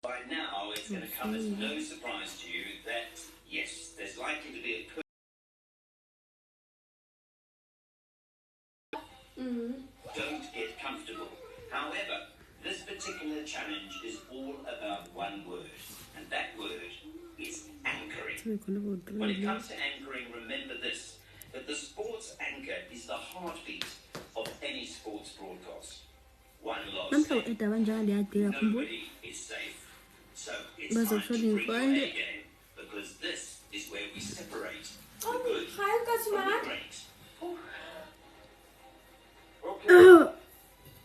By now, it's going to come as no surprise to you that, yes, there's likely to be a Don't get comfortable. However, this particular challenge is all about one word, and that word is anchoring. When it comes to anchoring, remember this, that the sports anchor is the heartbeat of any sports broadcast. One loss, nobody is safe. So it's time to bring your A game, because this is where we separate the good from the great.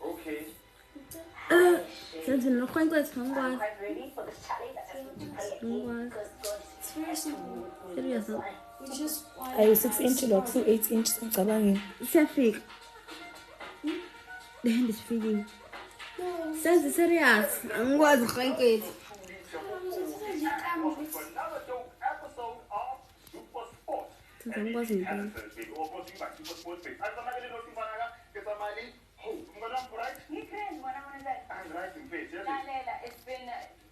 Okay. I'm quite ready for this challenge. It's very simple. Serious. We just Are you 6 inches or 2 8 inches? It's a fake. The hand is faking. No. Sounds serious. I'm going to thank it. I'm going to it's been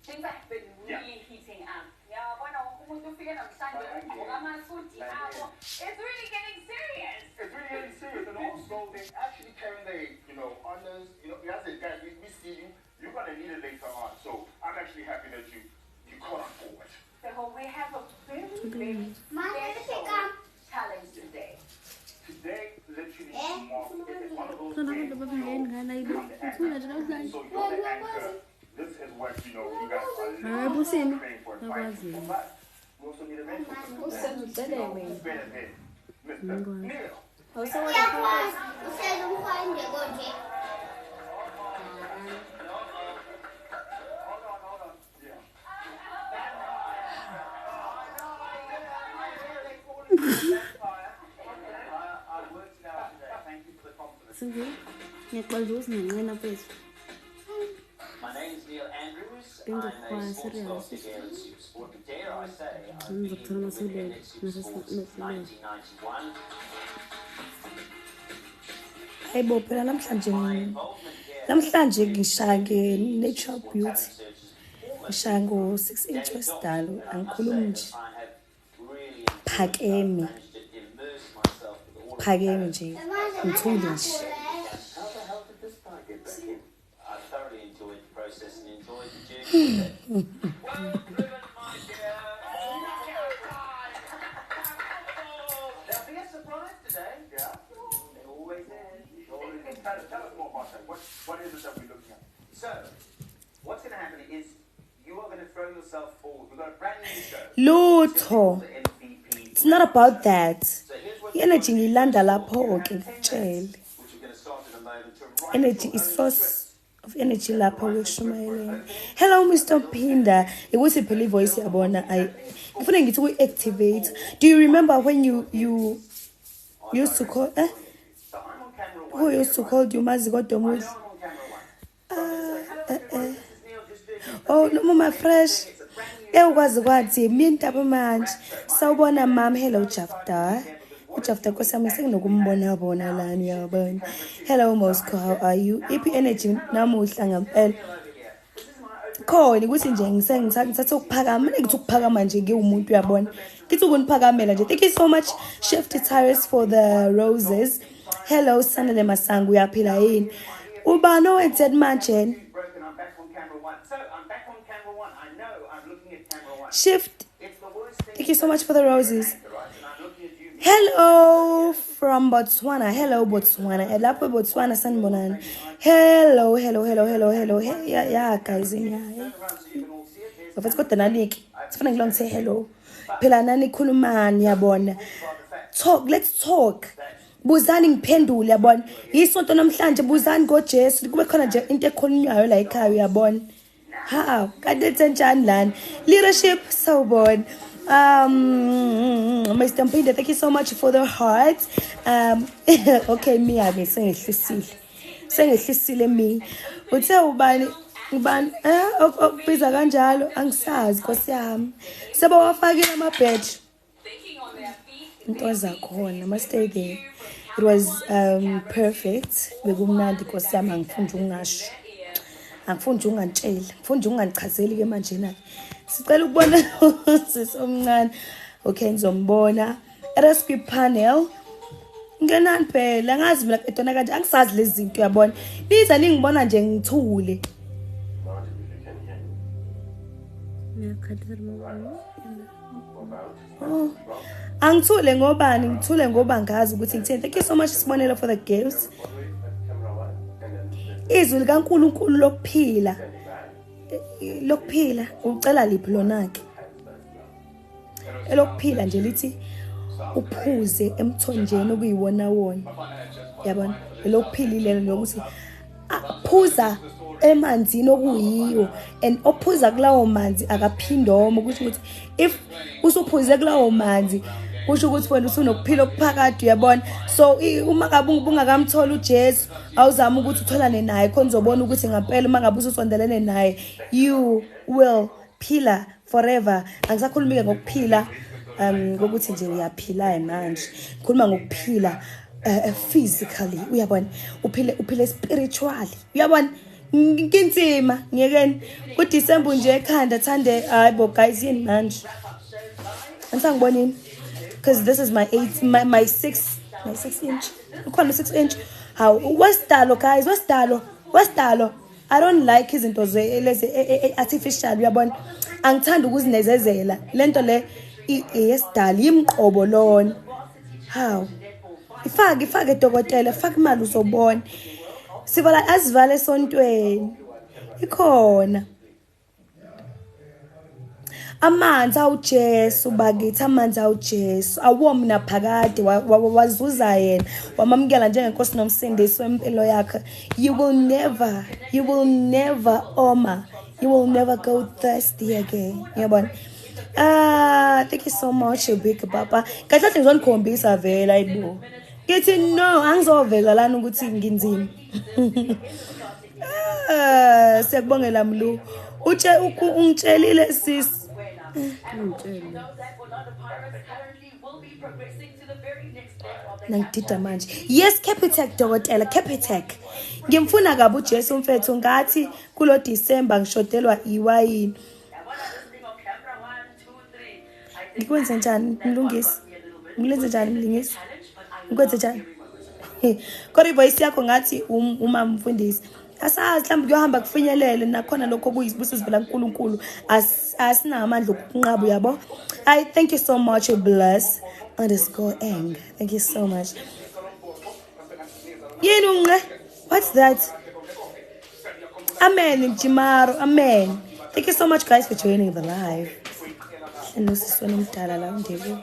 things have been really heating up. It's really getting serious. It's really getting serious, and also they're actually carrying their, honors. We have said, guys, we see you. You're gonna need it later on. So I'm actually happy that you caught on forward. So we have a very special challenge today. Today, literally, marks it's one of those So days, so you're the anchor. This is what, you guys are praying for and fighting for. But we also need a mentor. Who's better than Mr. Neil. My name is Neil Andrews. I'm a sportscaster here at SuperSport. Dare I say, I've been with SuperSport since 1991. Hayibo phela namhlanje ngishaya nge-Natural Beauty. Ngishaya ngo-6 inch wesidalo, angikhulumi nje. Phakeme nje, ngithule nje. I thoroughly enjoyed the process and enjoyed the journey. Well driven, my dear. There'll be a surprise today. Yeah? There always is. Tell us more about that. What is it that we're looking at? So, what's going to happen is you are going to throw yourself forward. We've got a brand new show. Lutho. The MVP. It's not about that. So here's what I-energy ngiyilanda lapho ke ngitshele. which we're going to start in a moment to write Energy your is own source script. of energy lapho kushumayeleni. Hello Mr. Pinda. Ukuthi phela ivoice yabona ngifuna ngithi ku-activate. Do you remember when you used to call So I'm on camera one. who used to call you Mazi kodwa I'm muhle? on camera one. This is Neil just doing Oh no mama fresh. Ekwazi kwathi mintaba manje. Sawubona mom, hello Jafta. Ujafta kwesami senginokumbona bona lana uyabona. Hello Moscow, how are you? Iphi energy namuhla ngempela. Khona ukuthi nje ngithatha ukuphakama, ngithi ukuphakama nje ngiwumuntu uyabona. Ngithi ukuniphakamela nje. Thank you so much Chef Tires for the roses. Hello Sanele Masangu, uyaphila yini? Ubani owenze manje? broken. I'm back on camera one. So I'm back on camera one. I know I'm looking at camera one. Shift. It's the worst thing. Thank you so much for the roses. Right? And I'm looking at you. Hello from Botswana. Hello Botswana. Lapho Botswana sanibonani. Hello. Hey, yeah guys. Yeah. Bafethu kodwa naniki. Sifuna ngilong say hello. Phela nani khulumani yabona. Let's talk. Buzani ngiphendule yabona. Yisonto namhlanje buzani ngoJesu. Kube khona nje into ekhulunywayo la ekhaya uyabona. Ha, kanti senjani lana? Leadership sawubona. Mr. Mpinde, thank you so much for the heart. Okay, me ake sengehlisile me. Uthe ubani okubiza kanjalo angisazi Nkosi yami. Sebawafakile ama badge. Into zakhona, must stay there. It was perfect. Bekumnandi Nkosi yami angifunda ungasho. angifuni nje ungantshela ngifuni nje ungangichazeli ke manje na sicela ukubona sisomncane okay nizombona rescue panel ngenani phela ngazi mina etona kanje angisazi lezi zinto uyabona niza ningibona nje ngithule angithule ngobani ngithule ngoba ngazi ukuthi ngithini thank you so much Sibonelo for the gifts izwi likaNkulunkulu lokuphila ucela liphi lona ke elokuphila nje lithi uphuze emthonjeni okuyiwona wona yabona elokuphilile lokuthi phuza emanzini okuyiyo and ophuza kulawo manzi akaphindoma kusho ukuthi if usuphuze kulawo manzi kusho ukuthi wena usunokuphila okuphakathi uyabona so uma ngabe ungakamthola uJesu awuzama ukuthi utholane naye khona uzobona ukuthi ngempela uma ngabe ususondelene naye you will phila forever angisakhulumi ke ngokuphila ngokuthi nje uyaphila manje ngikhuluma ngokuphila physically uyabona uphile spiritually uyabona nginzima ngiyekeni kuDecember nje ekhanda thande hayibo guys yini manje angisangibonini because this is my 6 inch ukhona 6 inch how westalo guys westalo I don't like izinto lezi artificial uyabona angithanda ukuzinezezela lento le yesidala imqobo lona how ifake dokotela faka imali uzobona sivala asivale esontweni ikhona amanzi awuJesu bakithi amanzi awuJesu awomna phakade wazuza yena wamamkela njengenkosi nomsindisi wempilo yakhe you will never Oma you will never go thirsty again yabona thank you so much big papa kahle ngizonikombisa vela ayibo ngithi no angizovela lana ukuthi nginzima siyakubongela mlu ungitshelile sis nangidida manje yes Capitec dokotela Capitec ngimfuna kabi uJesu mfethu ngathi kulo December ngishodelwa iwayini ngikwenze njani mlungisi ngilenze njani mlungisi ngikwenze njani kodwa ivoice yakho ngathi uma mfundisi asazi mhlawumbe kuyohamba kufinyelele nakhona lokho kuyisibusiso vela uNkulunkulu asina amandla okunqaba yabo I thank you so much bless_eng thank you so much yini unqe what's that amen Jimaro amen thank you so much guys for joining the live nosisona umdala la ndebo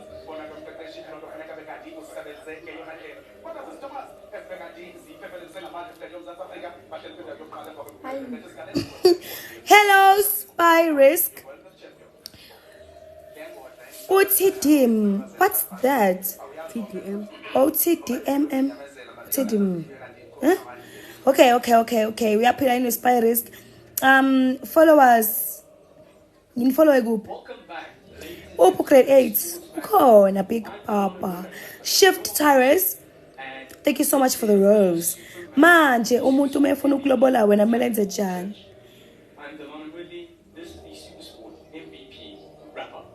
hello spy risk TDM what's that TDM TDMM TDM huh? Okay uyaphila in spy risk followers follow group grade 8 ukhona big papa shift tires thank you so much for the rose manje umuntu umefuna ukulobola wena kumele enze njani I'm the one really this is the super sport MVP wrap up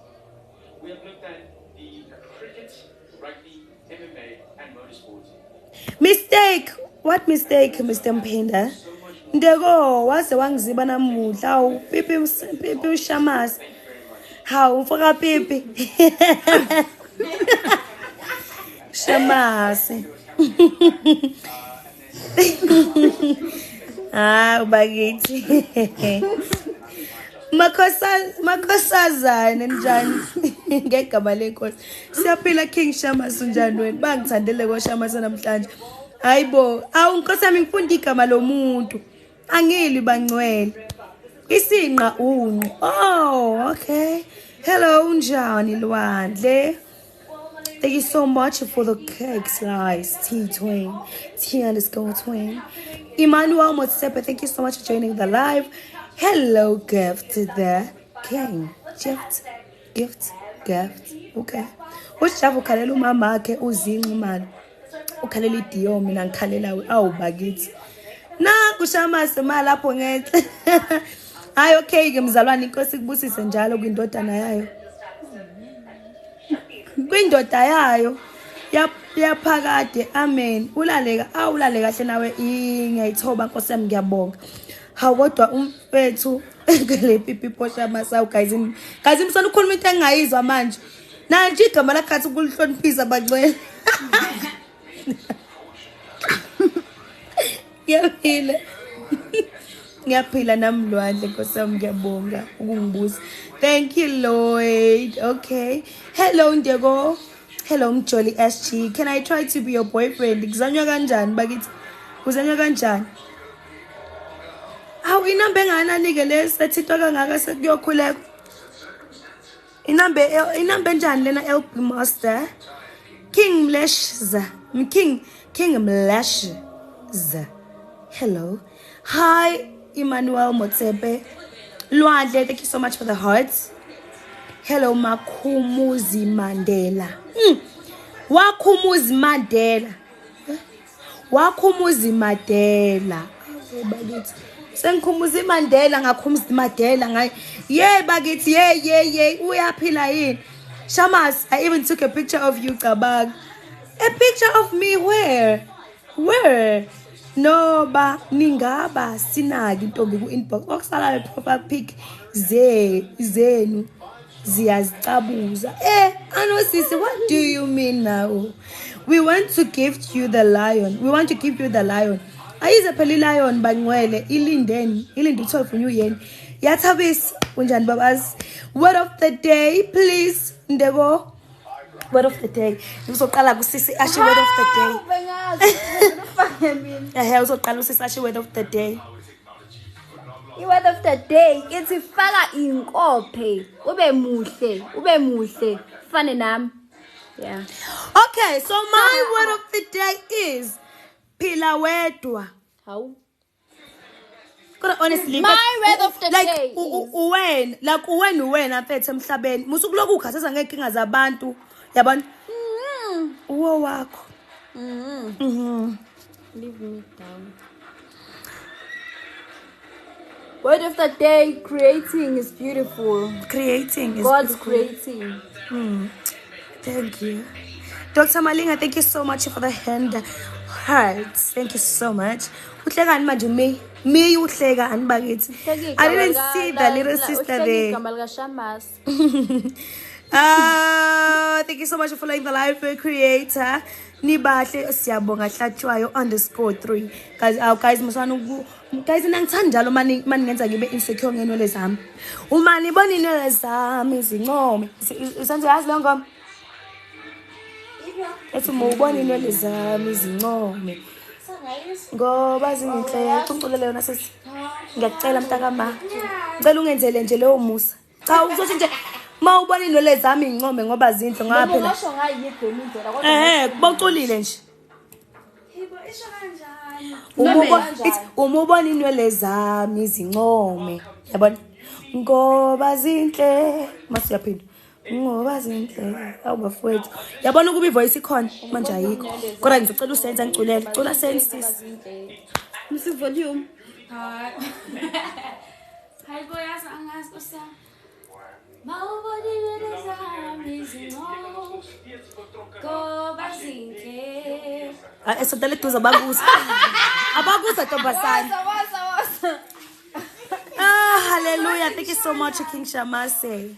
we have looked at the cricket rugby MMA and motorsports mistake what mistake Mr. Mpinda ndeko waze wangiziba namuhla pipi ushamasi how ufaka pipi shamasi ubakithi makhosazana njani ngegama lenkosi siyaphila King Shamasi njani wena bangithandele koShamasi namhlanje hayibo awunkosi yami ngifunda igama lomuntu angili bangcwele isinqa unqo oh okay hello unjani Lwandle thank you so much for the cakes guys T_twin Emmanuel Motsepe thank you so much for joining the live hello gift the king gift okay ujavu khalela umama wakhe uzinqa imali ukhalela idiyo mina ngikhalela awubakithi Naku Shamase malapho ngenhle. Hayi okay ke mzalwane inkosi kubusise njalo kwindodana yayo. Kwindoda yayo yaphakade amen. Ulale kahle nawe ngiyayithoba Nkosi yami ngiyabonga. Hakodwa umfethu ngale pipi posha masawu guys msana ukhuluma into engayizwa manje. Nanje igama lakhathi ukulihloniphisa bagcwele. Ngiyaphila namlwandle Nkosi yami ngiyabonga ukungibuza. Thank you Lord. Okay. Hello Ndego. Hello Mjoli SG. Can I try to be your boyfriend? Kuzanywa kanjani bakithi? Kuzanywa kanjani? Awu inamba enganani ke lesethitwa kangaka sekuyokhuleka. Inamba enjani lena LB Master? King Mleshza. King Mleshza. Hello. Hi Emmanuel Motsepe. Lwandle, thank you so much for the hearts. Hello Makhumuzi Mandela. Wakhumuzi Mandela. Wakhumuzi Mandela. Bakithi. Sengikhumuzi Mandela ngakhumuzi Mandela ngayi. Yeah bakithi yeah. Uyaphila yini? Shamas, I even took a picture of you Cabag. A picture of me where? Where? No ba ningaba sinaki intombi ku inbox okusala profile pic zenu ziyazicabuza anosisi what do you mean now? We want to gift you the lion. Ayize phela lion bangcwele ilinde 12 new yeni yathabisa kunjani babazi. Word of the day please Ndebo. Word of the day. Uzoqala kusisi Ashe word of the day. Uzoqala usisi Ashe word of the day. I-word of the day ithi faka inkophe ube muhle fane nami. Yeah. Okay, so my word of the day is phila wedwa. How? Honestly, my word of the day uwena mfethu emhlabeni musukuloku ukhatheza ngenkinga zabantu yabona uwo wakho leave me down. Word of the day, creating is beautiful. God's creating. Thank you. Dr. Malinga, thank you so much for the hearts. Thank you so much. Uhleka manje me uhleka anibakithi. I didn't see the little sister there. Thank you so much for following the live creator. Nibahle siyabonga hlatshwayo _3. Guys musana guys nangithanda njalo mani ngenza ngibe insecure ngenwele zami. Uma nibona inwele zami zincome. Usenze yazi lo ngoma? Ethi mawubona inwele zami zincome. Ngoba zinhle uculele yona sesi. Ngiyacela mntakama. Ngicela ungenzele nje leyo musa. Cha uzothi nje mawubona inwele zami income ngoba zinhle ngaphela. Ngisho ngayikho indlela kodwa kuboculile nje. Umubona inwele zami zincome. Yabona? Ngoba zinhle. Masiyaphinda. Ngoba zinhle. Awubafowethu. Yabona ukuba ivoice ikhona manje ayikho. Kodwa ngizocela usenze ngiculele. Cula sense sis. Musi volume. Hi boyas angas kosa. Mawubona inwele zami zincome. Ngoba zinhle. Esodele duze abakuza. Abakuza Ntombazane. Hallelujah. Thank you so much King Shamase.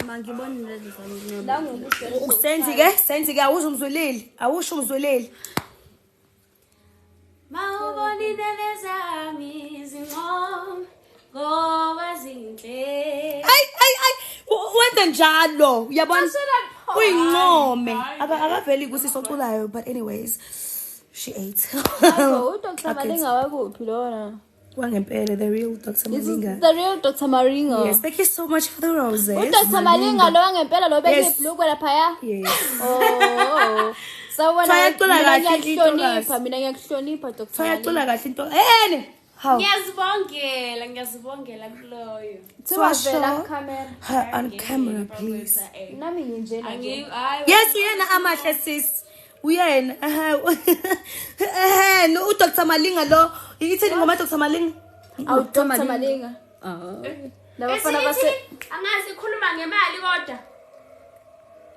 Mangibona inwele zami. La ngokuhle. Senzi ke awusho umzweleli. Mawubona inwele zami zincome. Ngoba zinhle. Ay wenza njalo uyabona uyincome akaveli kusisoculayo but anyways she ate. Dr. Malinga wakuphi lona? Wangempela the real Dr. This is Malinga. the real Dr. Malinga. Yes, thank you so much for the roses. Dr. Malinga lo wangempela lo beke Yes. ibhlukwe lapha. Yes. Oh. So when Sayacula kahle mina ngiyakuhlonipha Dr. Sayacula kahle into how Ngiyazibongela kuloyo. show camera. her on camera please. Nami nginjena nje. Yes uyena amahle sis uyena no uDr Malinga lo yithini ngoma Dr Malinga Awu Dr Malinga. Nabafana base angazi ikhuluma ngemali kodwa.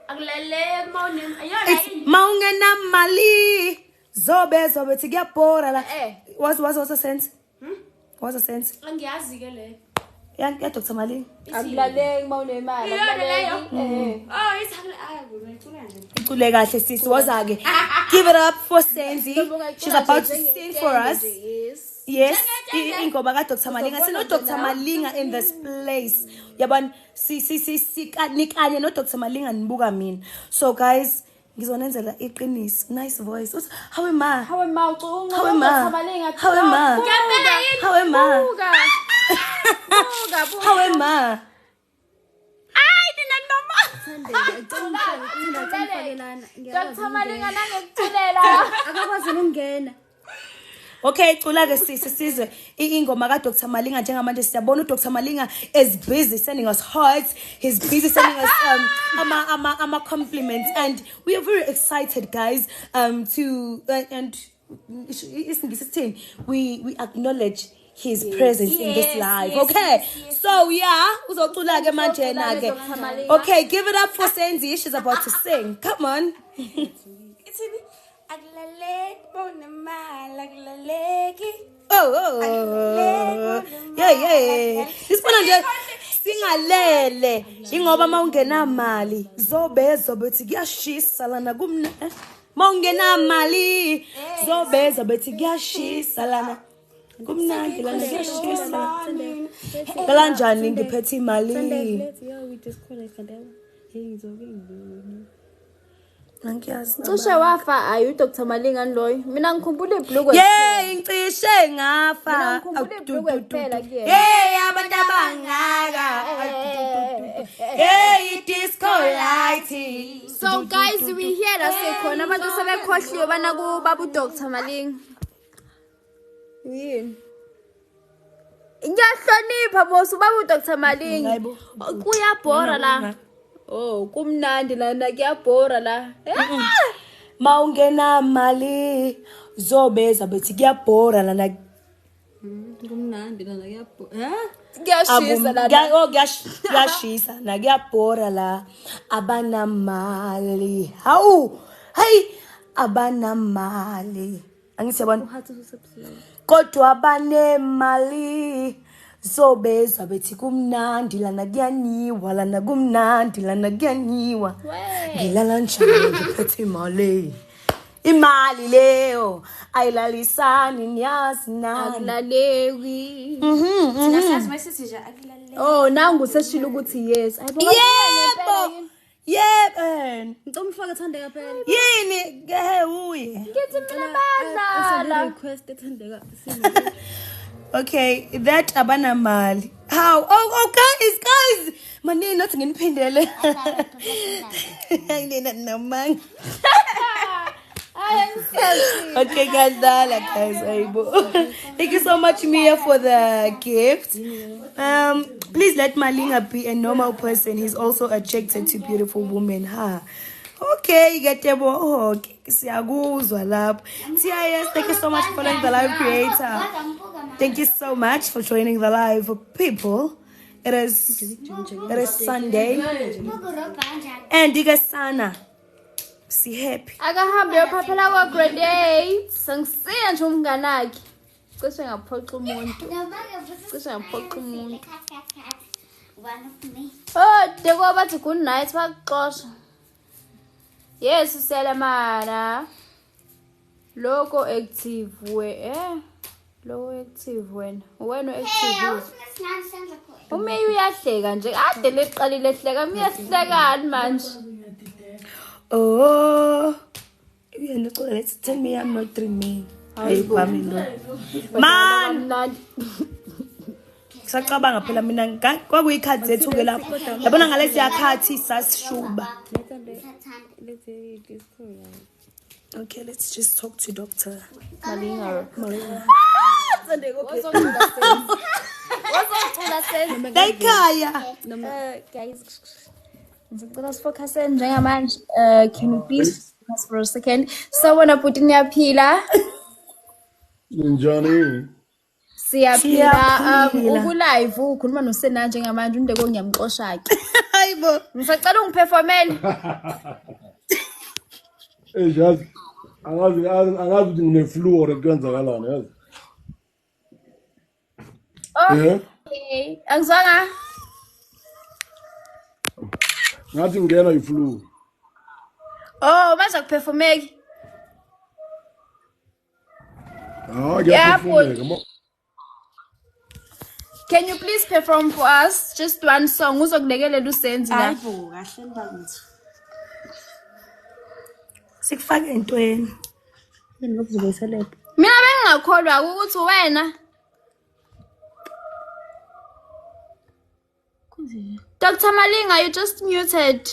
Akulaleki mawunema. Ayona yini? Maungena mali zobe thi kuyabhora la. What's a sense? What's a sense? Angiyazi ke le. Ya Dr Malinga. akulaleki mawunemali. Oh, it's Ikule kahle sisi waza ke. Give it up for Senzi. She's about to sing for us. Yes, ingoma ka Dr Malinga. Sino Dr Malinga in this place. Yabona si nikanye no Dr Malinga nibuka mina. So guys, ngizonenzela iqiniso. Nice voice. How am I? How am I? How am I? How am I? How am I? How am I? Dr Malinga nangekuthelela. akakwazi ukungena. Okay, cula ke sizwe ingoma ka Dr Malinga njengamanje siyabona uDr Malinga is busy sending us hearts. He's busy sending us ama compliments and we are very excited guys to and we acknowledge his presence in this live. Okay, so yeah, uzocula ke manje na ke. Okay, give it up for Senzi. She's about to sing. Come on. Oh. Yeah. This one nje singalele. Ingoba mawungena mali. Zobe thi kuyashisa lana kumna. Mawungena mali. Zobe thi kuyashisa lana. Kumnandi lana kuyashisa. Kalanjani ngiphethe imali. Cishe wafa ayu Dr Malinga loyo. Mina ngikhumbula ibhlukwe. Yeah, ngicishe ngafa. Yeah, abantu abangaka. Yeah, disco light. So guys, we here la sekhona abantu sebekhohliwe bana ku babu Dr Malinga. Yini? Ngiyahlonipha boss babu Dr Malinga. Kuyabhora la. Oh, kumnandi lana kuyabhora la. Mawungena mali zobeza bethi kuyabhora lana. Kumnandi lana kuyabhora. Kuyashisa la. Kuyashisa na kuyabhora la. Abana mali. Hawu. Hey, abana mali. Angithi yabona. Kodwa abane mali. Zobeza bethi kumnandi lana kuyaniwa lana kumnandi lana kuyaniwa. Ngilala njani ngiphethe imali leyo ayilalisani niyazi nani akulaleki. Singasazi masithi nje akulaleki. Oh, nangu seshilo ukuthi yes. Yebo. Ngicela ufake Thandeka phela. Yini uye. Ngithi mina bayadlala. Request Thandeka. Okay, that abana mali. How? Oh, guys. Manini not nginiphendele. Ayina namang. Okay, guys. Thank you so much, Mia, for the gift. Please let Malinga be a normal person. He's also attracted to beautiful women. Ha. Okay, get your okay. Siyakuzwa lapho. TIS, thank you so much for following the live creator. Thank you so much for joining the live people. It is Sunday. And Digasana. Si happy. Akahambe uyophaphela kwa grade 8. Sangisiya nje umnganakhe. Cishe ngaphoqa umuntu. Oh, deko bathi good night bakuxosha. Yes, Selamana. Logo active Logo active wena active. Ume uyahleka nje ade leqalile ehleka miyahlekani manje. Oh. Let's tell me I'm not dreaming. Hey, man. Sacabanga phela mina kwakuyikhathi zethu ke lapho. Yabona ngalesi yakhathi sasishuba. Okay, let's just talk to Dr. Malinga. Guys, ngicela sifocus njengamanje. Can you please Just for a second. Sawubona bhuti niyaphila? Njani? Siyaphila. Uku-live ukhuluma noSena njengamanje undeko ngiyamxosha ke. Hayibo. Ngisacela ungiperformele. Yazi angazi ukuthi ngine-flu or kwenzakalani yazi. Okay. Angizwanga. Ngathi ngena yi-flu. Oh, manje akuperformeki. Yeah, can you please perform for us just one song? Uzokulekelela usenzi la. Hayibo, kahle mbangithi. Sikufake entweni. Yini lokuzobayisela lapho? Mina bengingakholwa ukuthi wena. Dr. Malinga, you just muted.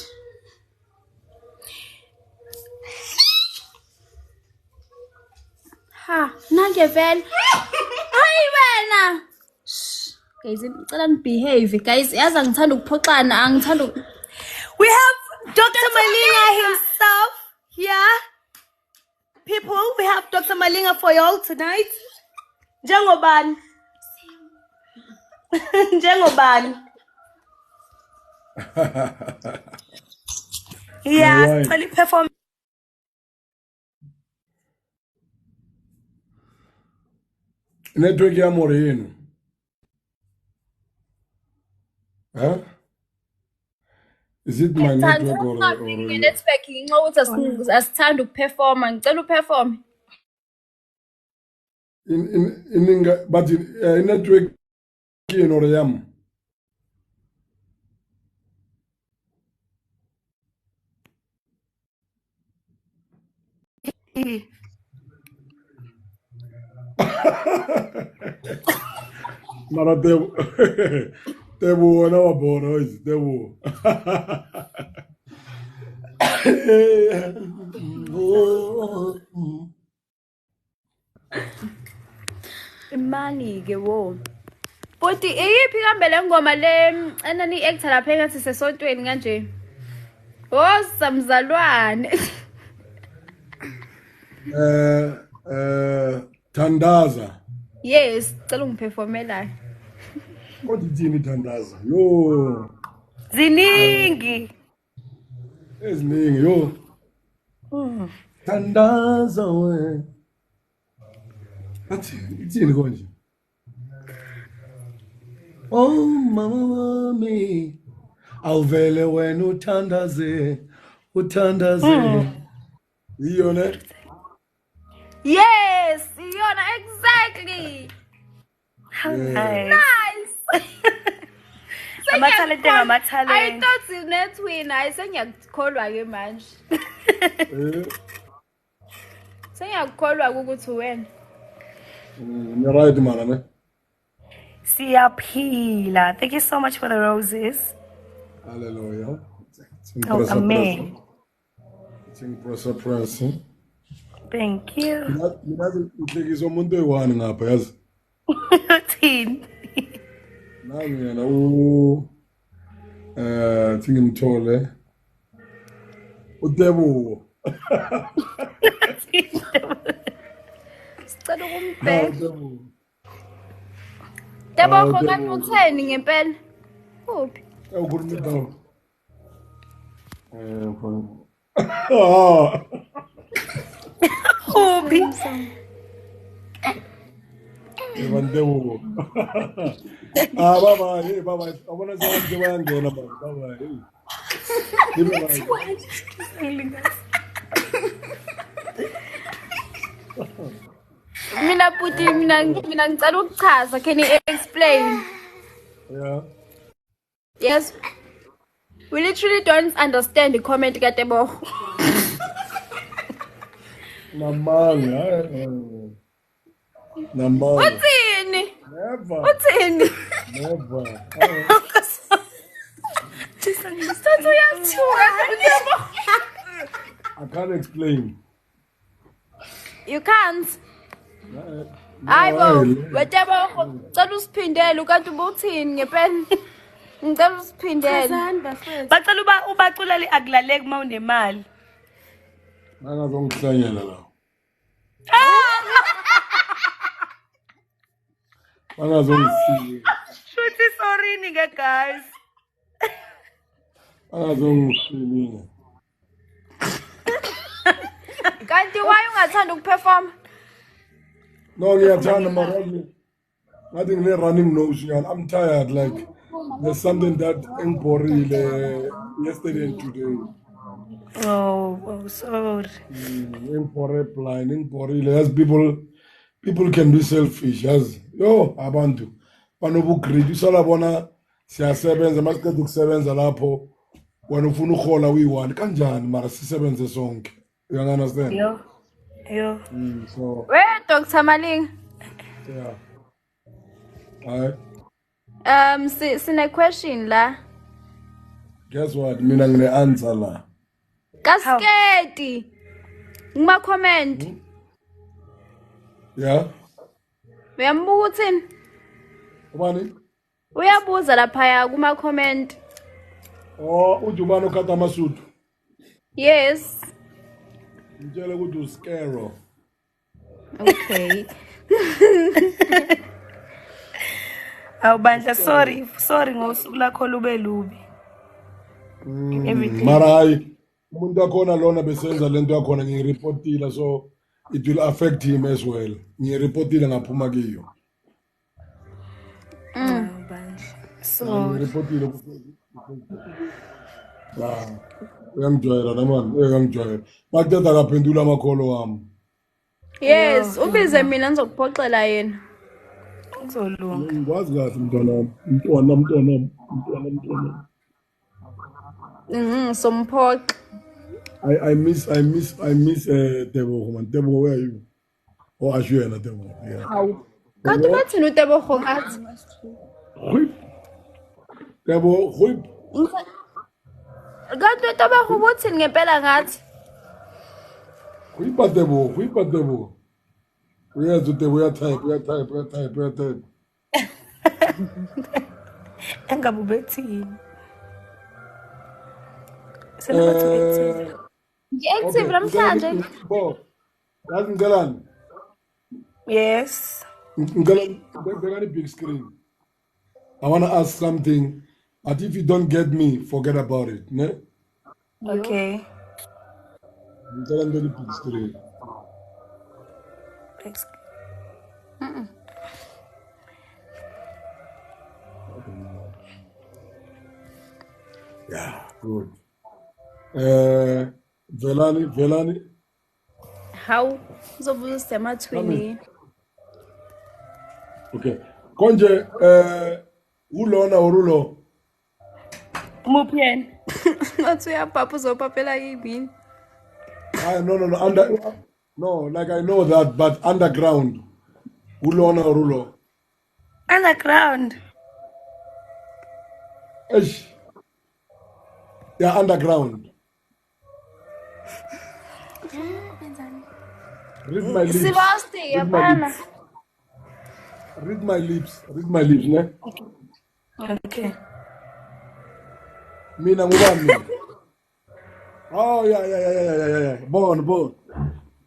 Ha, nange vele. Hayi wena. Guys, ngicela nibehave guys. Yazi angithanda ukuphoxana, angithanda. We have Dr. Malinga himself here. People, we have Dr. Malinga for y'all tonight. Njengobani. Njengobani. Yeah, only perform. Network ya Moreno. Huh? Is it my network or network nginxa ukuthi asithanda ukuperforma ngicela uperform. But in network yini or yam? Mara Tebo na wabona is Tebo. Imani ke wo. But iyiphi kambe le ngoma le enani actor lapha engathi sesontweni kanje? Oh samzalwane. Tandaza. Yes, cela ungiperformela. Kodithini Tandaza? Yo. Ziningi. Eziningi yo. Tandaza we. Athi ithini konje? Oh mami. Awuvele wena uthandaze. Iyona? Yes, Iona, exactly. Nice. Amatalente ngamatalente. I thought sinetwin, ayisengiyakholwa ke manje. Sengiyakholwa ukuthi wena. You're right, man. Siyaphila. Thank you so much for the roses. Hallelujah. Oh, amen. Thank you. Uhlekisa umuntu oyi-1 ngapha yazi. Thini? Nami yena thi ngimthole uTebo. Sicela ukumbheka. Tebo khona utheni ngempela? Uphi? Ukhuluma ngawo. Uphi? Tebo. Baba, abona abantu bayangena baba. Mina puti mina ngicela ukuchaza. Can you explain? Yeah. Yes. We literally don't understand the comment Tebo. Namanga. Uthini? Never. Uthini? Never. I can't explain. You can't. Hayibo, wetebo cela usiphindele ukanti ubuthini ngempela. Ngicela usiphindele. Bacela ubaculele akulaleki uma unemali. Angazongihlanyela la. Angazongihlanyela. Shuthi sorry nige guys. Angazongihlanyela. Kanti why ungathanda ukuperform? No, ngiyathanda mara ngathi ngine running nose nyana. I'm tired like there's something that engborile yesterday and today. Oh, sorry. Engibore blind, engborile. As people can be selfish as yo abantu banobugreed usala bona siyasebenza masiqeda ukusebenza lapho wena ufuna uhola uyi-1 kanjani mara sisebenze sonke. You understand? Yo. So Where Dr. Maling? yeah. Alright. Sine question la. Guess what? Mina ngine answer la. Kasketi. Ngima comment. Yeah. Uyambuka uthini? Ubani? Uyabuza lapha kuma comment. Oh, ujubani ukhatha amasudu. Yes. Ngitshela ukuthi uskero. Okay. Awubandla sorry ngosuku lakho lube lubi. Everything. Mara hayi umuntu wakhona lona besenza lento yakhona ngireportile so it will affect him as well. Ngireportile ngaphuma kiyo. So Ngireportile. Uyangijwayela namani, uyangijwayela. Makuceda akaphendula amakholo wami. Yes, ubize mina ngizokuphoxela yena. kuzolunga. Ngikwazi kahle mntwana. Somphoqa. I miss Tebogo man. Tebogo, where are you? Oh, Ashuyena Tebogo. Yeah. Hawu. Kanti bathini uTebogo ngathi? Huip. Tebogo, huip. Kanti uTebogo ubuthini ngempela ngathi? Huipa Tebogo. Uyazi uTebogo uyatype. Engabubethini. Senabathi Ngi-active namhlanje. Bo. Yazi ngicelani? yes. Ngicela bhekani big screen. I want to ask something. But if you don't get me, forget about it. Ne? Okay. Ngicela ngibeke big screen. Yeah, good. Velani. Hawu. Uzobuza semathweni. Okay. Konje ulona orulo. Muphi yena? Nathi uyapapa uzopapela yini? No, like I know that, but underground. Ulona orulo. Underground. Eish. Yeah, underground. Read my lips. Sibasti yapana. Read my lips, ne? Okay. Mina ngubani? Oh, yeah. Born.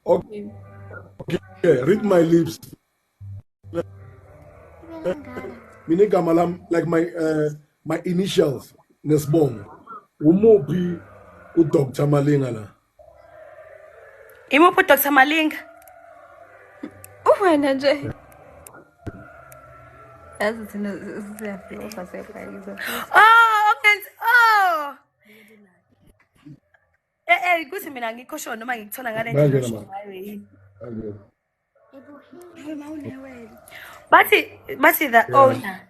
Okay, read my lips. Mina igama lam, like my initials, Nesbong. Umuphi uDr. Malinga la? Imuphi Dr. Malinga? Wena nje. Yazi thina siyafika sephayisa. Oh. Kuthi mina ngikho sho noma ngikuthola ngale nto ngayo yini. Bathi the owner.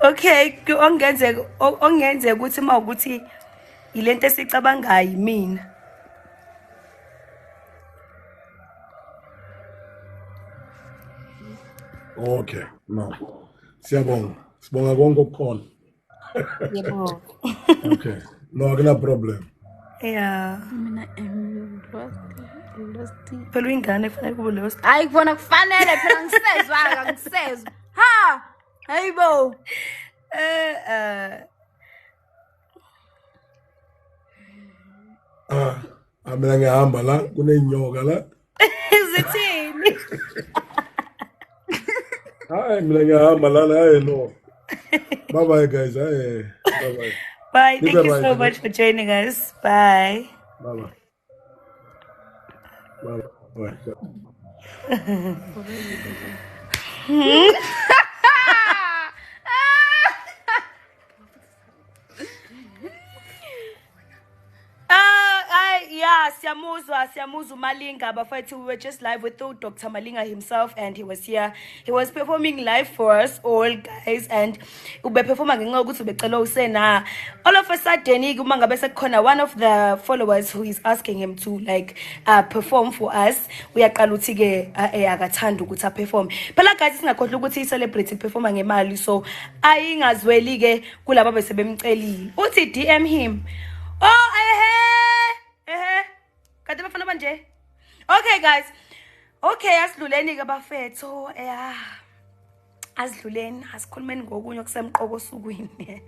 Okay, ongenzeka ukuthi mawukuthi ilento esicabangayo mina. Okay, no. Sibonga konke okukhona. Yebo. Okay. No problem. Yeah. Mina I'm lost. Phela uyingane kufanele kube lost. Hayi kubona kufanele phela ngisezwa ngisezwa. Ha! Hayibo. Mina ngihamba la kunenyoka la. Zithini? Hayi mina ngihamba la hello. Bye bye guys. Bye bye. Bye. Thank you so much for joining us. Bye. Bye bye. Bye bye. Yeah, Siamuzu Malinga, but we were just live with Dr. Malinga himself, and he was here. He was performing live for us all, guys, and ube performing all of a sudden, one of the followers who is asking him to like perform for us. We are kalutige agatandu kuta perform. Pela guys singakhohlwa ukuthi celebrity performing ngemali, so ayingazweli ke kulabo besebemceli. Uthi DM him. Oh, okay guys, okay asidluleni ke bafethu asidluleni asikhulumeni ngokunye okusemqoko osukwini.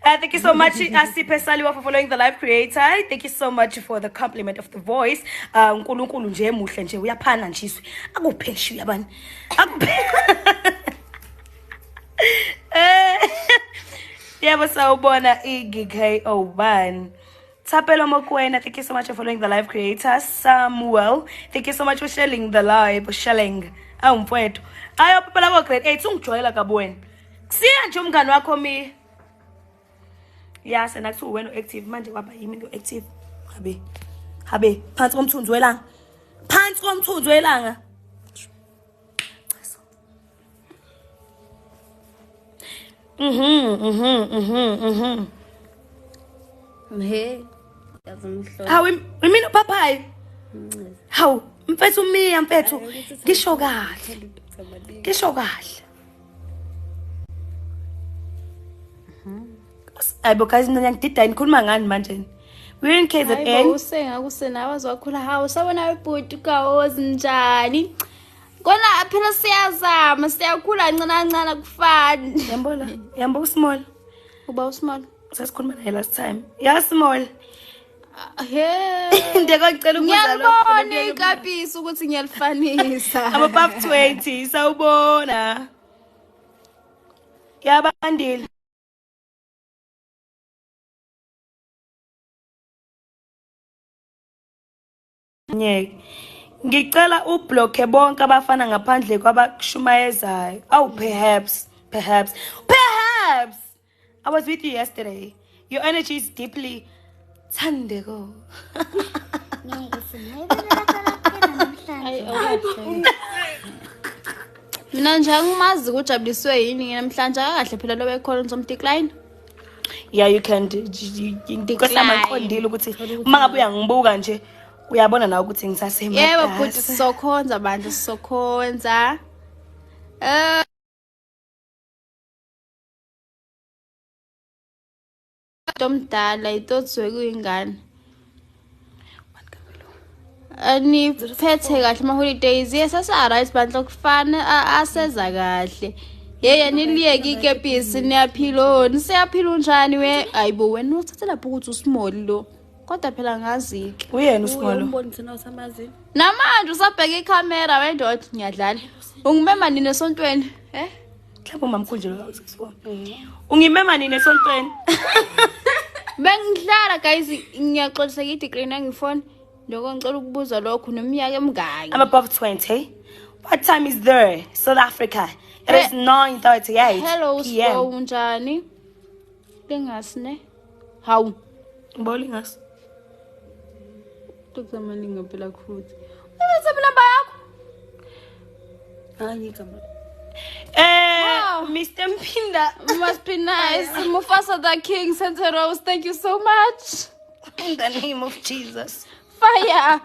Thank you so much Asiphe Saliwa for following the live creator. Thank you so much for the compliment of the voice. uNkulunkulu nje emuhle nje uyaphana nje iswi akuphe nje yabani akuphe. Yebo sawubona iGK01. Tapelo Mokwena, thank you so much for following the live creator. Samuel, thank you so much for sharing the live. Shelling. Mfowethu. Ayo people abo grade 8 ungijoyela kabweni. Kusiya nje umngani wakho mi. Yeah, sena kuthi wena active manje kwaba yimi into active. Habe, phansi komthunzi welanga. Phansi komthunzi welanga. Hey. Hawu imini upapayi. Hawu mfethu miya mfethu ngisho kahle. Ngisho kahle. Ayibo guys mina ngidida ngikhuluma ngani manje? We're in KZN. Hayibo usengakusena wazokhula hawu sabona ibhuti kawozi njani? Kona phela siyazama siyakhula kancane kufani. Yambo small. Uba usmall. Sasikhuluma naye last time. Yeah small. Hey. Ndiyacela ukuzala. Ngiyabona ikapisi ukuthi ngiyalifanisa. Above 20 sawubona. Yabandile. Ngicela ublock bonke abafana ngaphandle kwabakushumayezayo. Oh perhaps. I was with you yesterday. Your energy is deeply thandeko. Mina nje ngimazi ukujabuliswe yini namhlanje akahle phela lobe ekhona somdecline. Yeah, you can ngikosama ngiqondile ukuthi uma ngabe uyangibuka nje uyabona nawe ukuthi ngisasema. Yebo futhi sizokhonza bandla sizokhonza. Domdala itotswe kuyingane. Ani phethe kahle ama holidays yesasa right bandla kufana aseza kahle. Yeye niliyeke ikepisi niyaphiloni siyaphila unjani we ayibo wena uthatha lapho ukuthi usmall lo. Kodwa phela ngazike. Uyena usmall. Umbonise na usamazini. Namanje usabheka iCamera wendoda ngiyadlala. Ungimema nini esontweni? Mhlawumbe mamkhunjelo kaSixfo. Ungimema nini esontweni? Bengidlala guys ngiyaxolisa idegree nangifone. Lokho ngicela ukubuza lokho nomnyaka emngaki. I'm above 20. What time is there? South Africa. It is 9:38 Hello PM. Sbo unjani? Bengasine. Hawu. Bolingas. Dr. Malinga phela futhi. Uyathatha namba yakho? Hayi kama. Mr. Mpinda must be nice. Mufasa the King Santa Rose. Thank you so much. In the name of Jesus. Fire.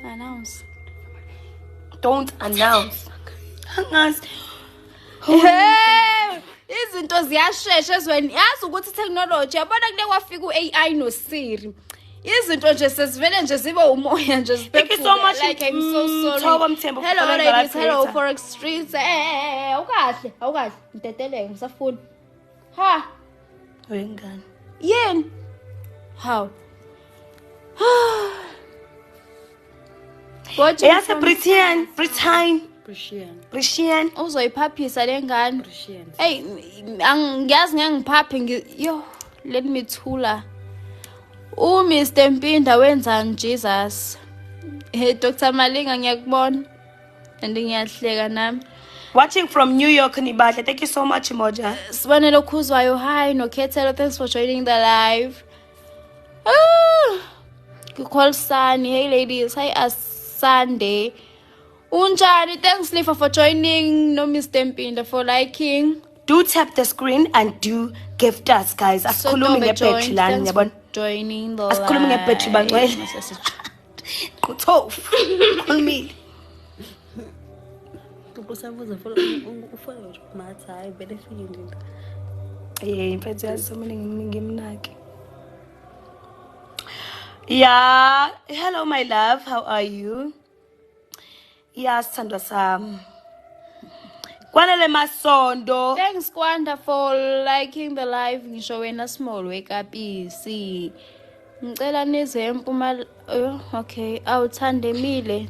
Announce. don't announce. Angazi. Hey, izinto ziyashesha ezweni. Yazi ukuthi technology yabona kule kwafika uAI no Siri. Izinto nje sesivele nje zibe umoya nje ziphephuka. Thank you so much. Like I'm so sorry. Hello ladies, hello Forex Streets. Awukahle, awukahle. Nteteleke ngisafuna. Ha. Wengane. Yini? How? Yes, Britain. Uzoyiphaphisa lengane. Hey, angiyazi ngiyaphaphe yo, let me thula. Mr. Mpinda wenzani Jesus? Hey Dr. Malinga ngiyakubona. And ngiyahleka nami. Watching from New York, Nibahle. Thank you so much, Moja. Sibonelo Khuzwayo, hi, no Ketelo, thanks for joining the live. You call Sunny, hey ladies, hi Sunday. Unjani, thanks Lifa for joining, no Mr. Mpinda for liking. Do tap the screen and do gift us, guys. Asikhulumi ngebhetri lana, yabona. Joining the live. Asikhulumi ngebhetri bangcwele. Kutofu. Khulumile. Yeah, hello my love, how are you? Yes, Sandra Sam. Kwanele Masondo. Thanks Kwanda for liking the live. Ngisho wena small wake up easy. Ngicela nize empuma. Okay, Thandemile.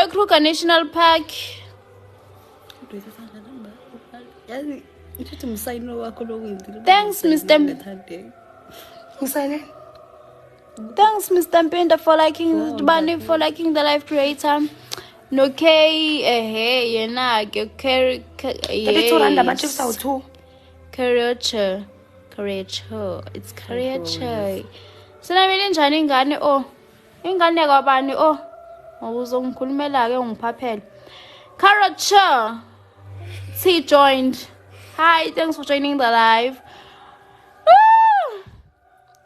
Kruger National Park. Thanks, Mr. Thanks, Mr. Mpinda, for liking the live creator. No hey, yena carry it's career. Sinamile njani ingane ingane kwabani uzongikhulumela ke ngiphaphela. Carocha he joined. Hi, thanks for joining the live.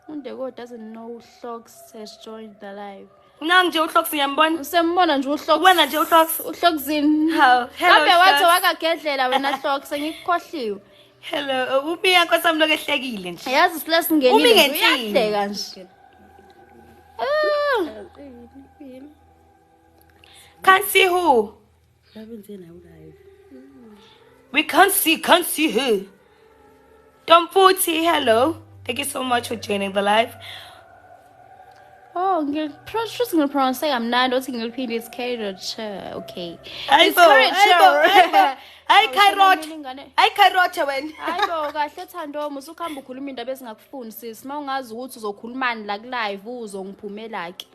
Undego doesn't know Hlox has joined the live. Nje uHlox ngiyambona. Usembona nje uHlox. Wena nje uHlox. uHloxini. Hello. Kambe wathi wakagedlela wena Hlox ngikukhohliwe. Hello. Umi yankosami lokho ehlekile nje. Yazi silesingenile uyahleka nje. Can't see who. We can't see her. Don't put hello. Thank you so much for joining the live. Just gonna pronounce I'm not thinking it's carrot. Okay. It's carrot. Ay carrot wena. Hayibo kahle Thandomo usukhamba ukhuluma indaba ezingakufuni sis. Mawungazi ukuthi uzokhulumani la live uzongiphumela ke.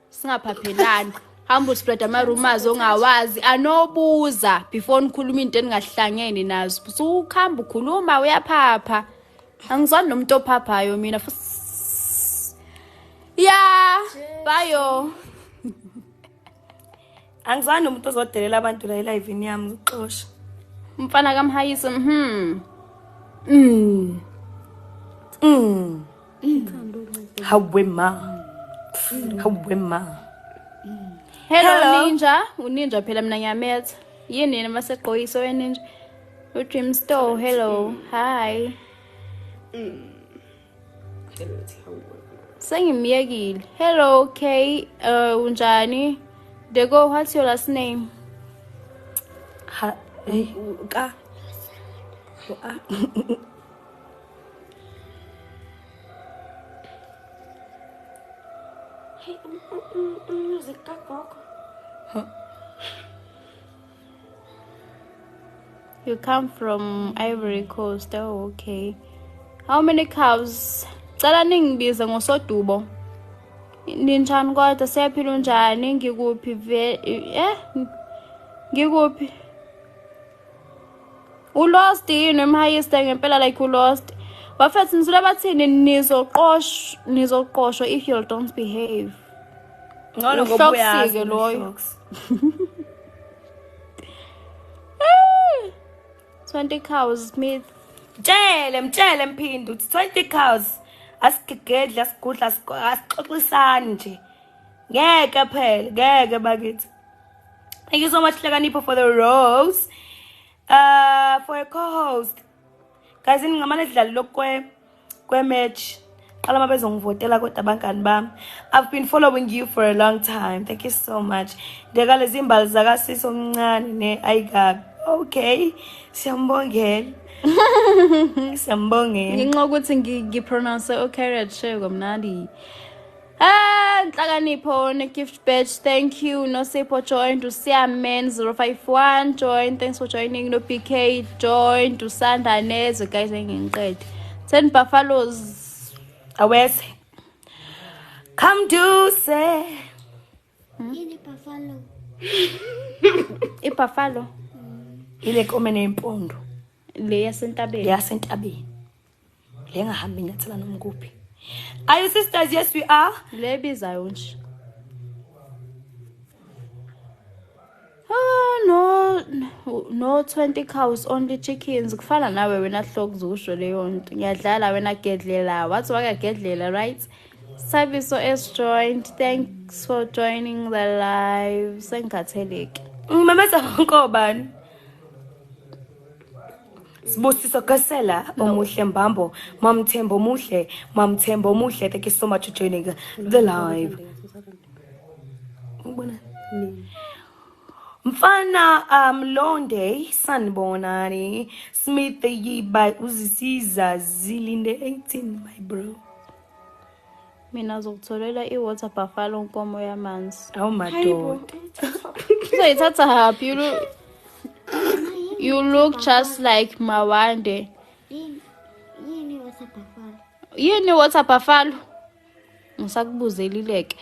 Singaphaphelani. Hamba spread ama rumors ongawazi anobuza before nikhuluma into engahlangene nazo. Usukhamba ukhuluma uyaphapha. Angizwani nomuntu ophaphayo mina futhi. Yeah, bayo. Angizwani nomuntu ozodelela abantu la live yami uxosha. Mfana kamhayisa Hawema. Hello Ninja, uNinja phela mina ngiyametha. Yini yena maseqoyiso weNinja? Dream Store, hello. Hi. Sengimiyekile. Hello Kay, unjani? Dego, what's your last name? Ka. Music kakoko. You come from Ivory Coast. Oh, okay. How many cows? Cala ningibiza ngosodubo. Ninjani kodwa siyaphila unjani ngikuphi ngikuphi? Ulost yini emhayista ngempela like ulost. Bafethu nisule bathini nizoqoshwa if you don't behave. Ngalo ngobuyazi loyo. 20 cows Smith. Mtshele Mphindu, it's 20 cows. Asigegedla, asigudla, asixoxisani nje. Ngeke phela, ngeke bakithi. Thank you so much, Hlakanipho, for the rose. For a co-host. Guys, ngamane sidlala lokwe match. Qala mabezongivotela kodwa abangani bami. I've been following you for a long time. Thank you so much. Ndeka lezi imbali zakasisi omncane ne ayikabi. Okay. Siyambongela. Siyambongela. Nginxa ukuthi ngipronounce o-carrot share komnandi. Hlakanipho ne gift badge. Thank you. Nosipho joined. Usiamen 051 joined. Thanks for joining. No PK joined. Usanda Nezo guys enginqede. 10 buffaloes. Awes. Come do say. Yini buffalo? Ibuffalo. Ile kome nempondo. Le yasentabeni. Yasentabeni. Le ngahambi nyathela nomkuphi. Are you sisters? Yes, we are. Le bizayo nje. No 20 cows, only chickens. Kufana nawe wena hloko usho leyo nto. Ngiyadlala wena gedlela. Wathi wakagedlela, right? Service S joined. Thanks for joining the live. Sengikhatheleke. Mameza ngobani? Sibusiso Kasela omuhle Mbambo, Mamthembo muhle. Thank you so much for joining the live. Mfana Londe Sanbonani Smith the by Uzisiza Zilinde 18 my bro. Mina zokutholela iwater buffalo nkomo yamanzi. Oh my god. So it's happy. You look just like Mawande. Yini water buffalo? Yini water buffalo? Ngisakubuzela ileke.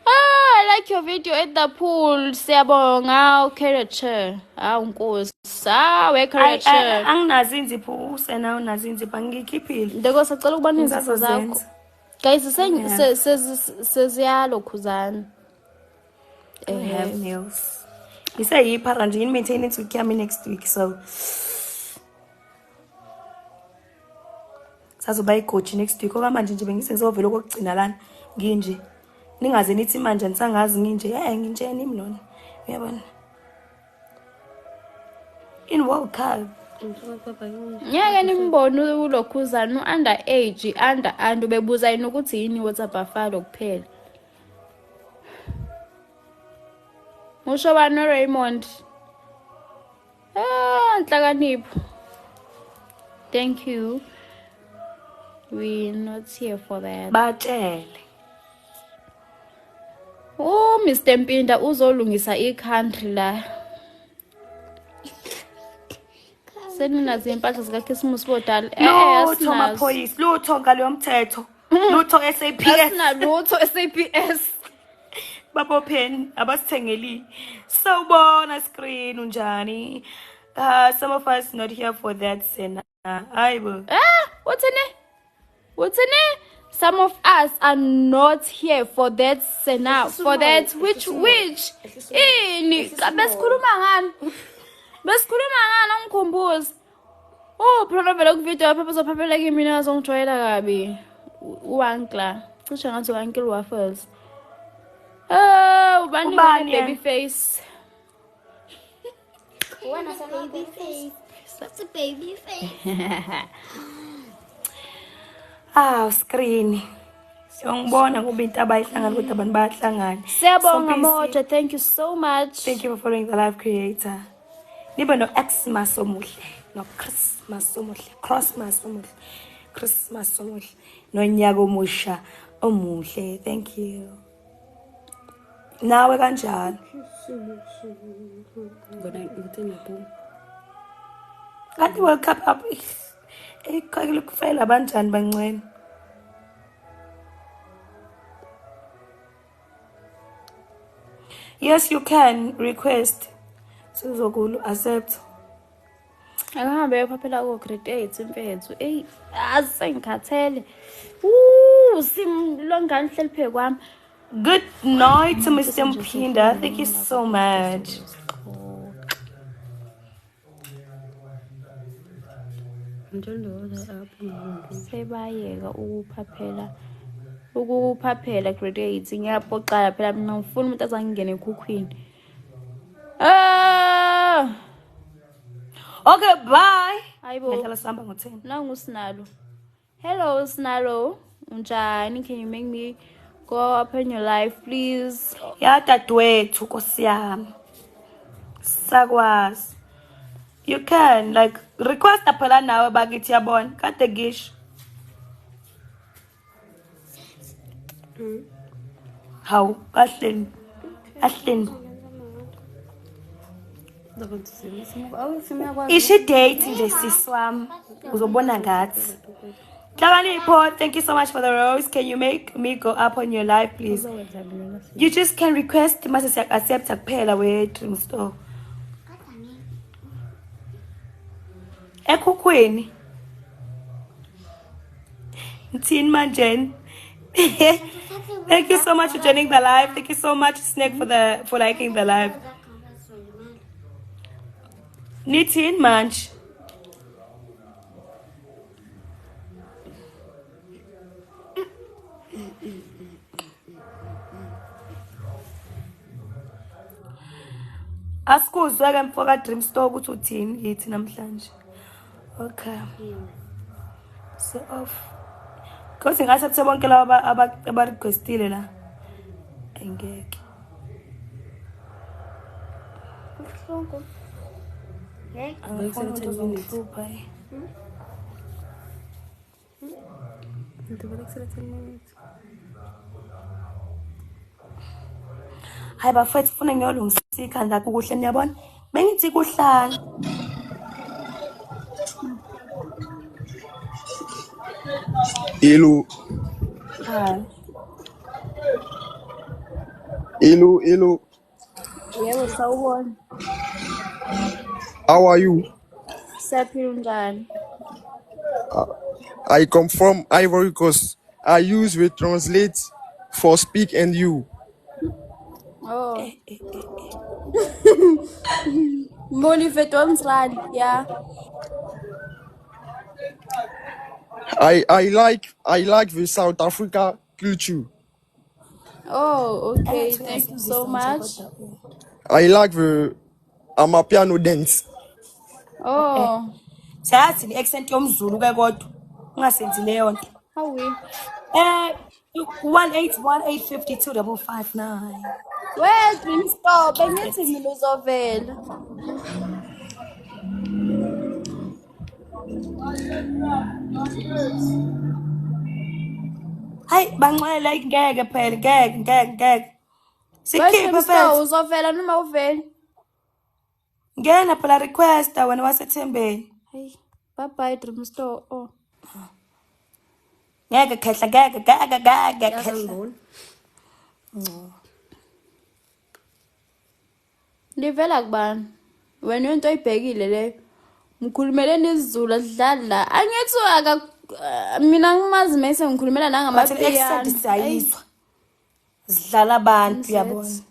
I like your video at the pool. Siyabonga carrot chair. Unkosi. We carrot chair. Anginazinzi phuse na unazinzi bangikhiphile. Ndeko sacela ukubona izinto zakho. Guys, seziyalo khuzana. Have nails. You say you parent in maintenance week yami next week so. Sazoba coach next week. Oka manje nje bengisengizovela ukugcina lana nginje. Ningaze nithi manje nisangazi nginje nginje nimlona. Uyabona? In World Cup. Ngeke nimbone ulokhuzana under age under bebuza yini ukuthi yini water buffalo kuphela. Musho bana Raymond. Hlakanipho. Thank you. We're not here for that. Batshele. Oh, Mr. Mpinda uzolungisa i-country la. Seninazi impahla zikaKhisimusi bodala. Lutho amaphoyisa, lutho ngaleyo mthetho. Lutho SAPS. Asina lutho SAPS. Babopheni abasithengeli. Sawubona screen unjani? Some of us not here for that sena. Hayibo. What's in it? Some of us are not here for that sena. For that which ini besikhuluma ngani? Besikhuluma ngani angikhumbuzi. Oh, phela vele ku video apha bezophaphela kimi mina azongijwayela kabi. Uankla. Cishe ngathi uankle waffles. Ubani baby face. When I say baby face. What's a baby face? Screen. Siyongibona kube into abayihlangana ukuthi abantu bayahlangana. Siyabonga Moja, thank you so much. Thank you for following the live creator. Nibe no Xmas omuhle, no Christmas omuhle, Christmas omuhle, no nyaka omusha omuhle. Thank you. Nawe kanjani? Kanti World Cup up. Ekhaya kufela abanjani bancane. Yes, you can request. Sizokulu accept. Akahambe uyophaphela ko grade 8 imfethu. Asengikhathele. Simlongani hleli phe kwami. Good night to Mr. Mpinda. Thank you so much. sebayeka ukuphaphela grade 8 ngiyaphoqala phela mina ngifuna umuntu azangingene ekhukhwini. Okay, bye. Hayibo. Ngihlala sihamba ngo-10. Nangu Sinalo. Hello Sinalo. Unjani? Can you make me go open your life please? Ya dadwethu Nkosi yami. Sakwazi. You can like request phela nawe bakithi yabona. Kade ngisho. Hawu kahleni. Kahleni. Ishi date nje sisi wami. Uzobona ngathi. Hlakanipho, thank you so much for the rose. Can you make me go up on your live please? You just can request mase siya accept kuphela we Dream Store. Ekhukhweni. Ngithini manje? Thank you so much for joining the live. Thank you so much Snake for liking the live. Nithini manje? Asikuzwe ke mfoka Dream Store ukuthi uthini yithi namhlanje. Okay. So off. Because ngathi bonke laba aba requestile la. Engeke. Songo. Angifuni ukuthi uzongihlupa. Hayi bafethu ufuna ngiyolungisa ikhanda kuhle niyabona. Bengithi kuhlala. Hello. Hi. Hello, hello. Yebo sawubona. How are you? Siyaphila unjani? I come from Ivory Coast. I use we translate for speak and you. Oh. Mboli fethu wamsrani. Yeah. I like the South Africa culture. Oh, okay. Thank you so much. I like the Amapiano dance. Oh. Sayazi i-accent yomZulu ke kodwa. Ungasenzi leyo nto. How we? 181852559. Where Dream Store? Bengithi mina uzovela. Hayi banxele ngeke phela ngeke. Sikhiphe phela. Uzovela noma uvela? Ngena phela request wena wasethembeni. Hey, bye bye Dream Store. Oh. Ngeke khehla ngeke khehla. Livela kubani? Wena into oyibhekile le. Ngikhulumele nesizulu adlala. Angithi mina ngimazi mase ngikhulumela nangamapiano. Accent siyayizwa. Sidlala abantu yabona.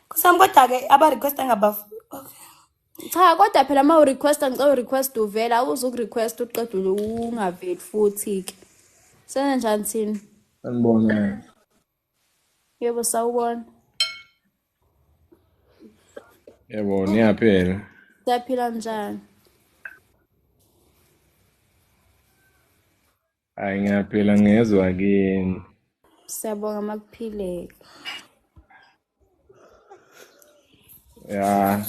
Kusami kodwa ke aba request ngaba. Cha kodwa phela ma urequest ngicela urequest uvela uzokurequest uqedule ungaveli futhi ke. Senze njani thini? Sanibona. Yebo sawubona. Yebo niyaphela. Siyaphila njani? Hayi ngiyaphela ngezwe kini. Siyabonga makuphileke. Ya.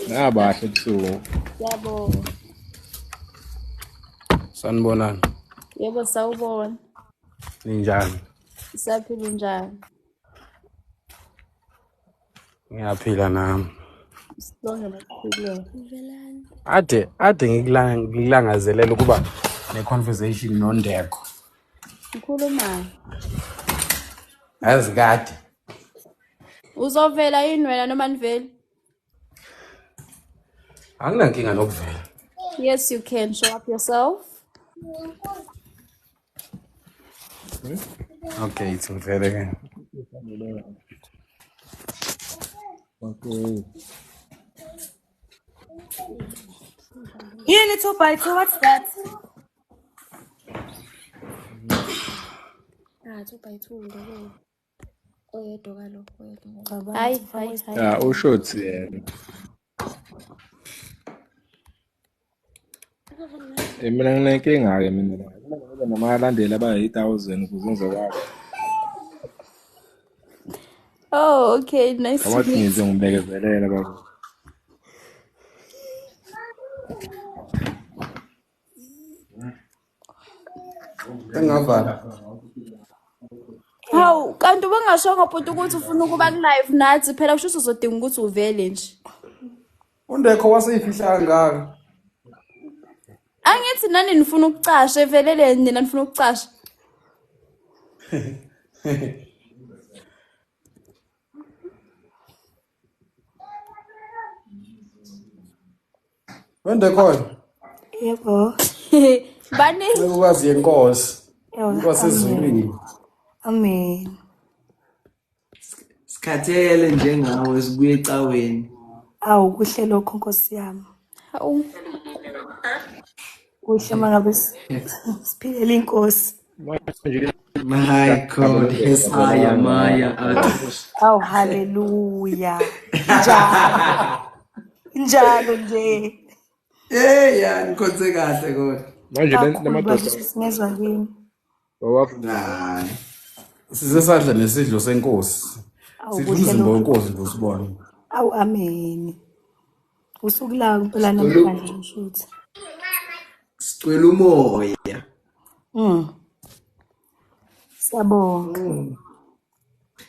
Nabahle kusuku. Yabonga. Sanibonani. Yebo sawubona. Ninjani? Siyaphila njani? Ngiyaphila nami. Sibonga makuphileke. Ade ngikulangazelela ukuba ne-conversation noNdeko. Ngikhuluma. Azikade. Uzovela yini wena noma niveli? Anginankinga nokuvela. Yes, you can show up yourself. Okay, it's ngivele ke. Okay. Yini 2x2? What's that? 2x2 ndolo. Oyedwa kalokho oyedwa. Cabanga Hayi, ukuthi hayi, ufake hayi. Ya ushotsi yena. Mina nginenkinga ke mina la. Ngoba namalandeli abayi-1000 ukuze ngizokwazi. Oh, okay, nice to Awathi meet ngize you. ngibekezelela baba. Engavala. Hawu, kanti ubengashongo bhuti ukuthi ufuna ukuba ku-live nathi phela kusho ukuthi uzodinga ukuthi uvele nje. Undekho waseyifihla kangaka. Angithi nani nifuna ukucasha eveleleni nina nifuna ukucasha. Wendekho. Yebo. Bani? Ukwazi yenkosi. Yebo. Inkosi ezulwini. Amen. Sikhathele njengawe sibuye ecaweni. Awu kuhle lokho Nkosi yami. Hawu. Kuhle mangabe siphilele inkosi. My God, Messiah, Maya, Awu haleluya. Njalo nje. ya nikhonze kahle kodwa. Manje lamadoda Singezwa yini? hayi. Sizesadla nesidlo senkosi. Sidla umzimba wenkosi ngosibona. Awu amen. Usuku la kuphela namhlanje ushuthi. Sicwela umoya. Siyabonga.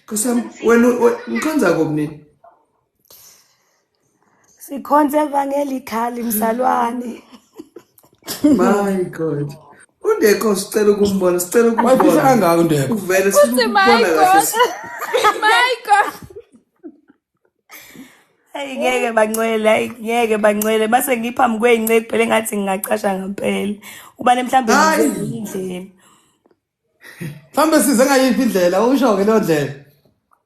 Kusam wena ngikhonza kubni? Sikhonze evangeli khali msalwane. My God. Undekho sicela ukumbona, sicela ukumbona. Wayifihla kangaka undekho. Uvele sifuna ukubona kahle. My God. Hey ngeke bangcwele mase ngiphambi kweyince kuphela ngathi ngingacasha ngempela. Ubane mhlambe indlela. Mhlambe size ngayiphi indlela usho ke lo ndlela.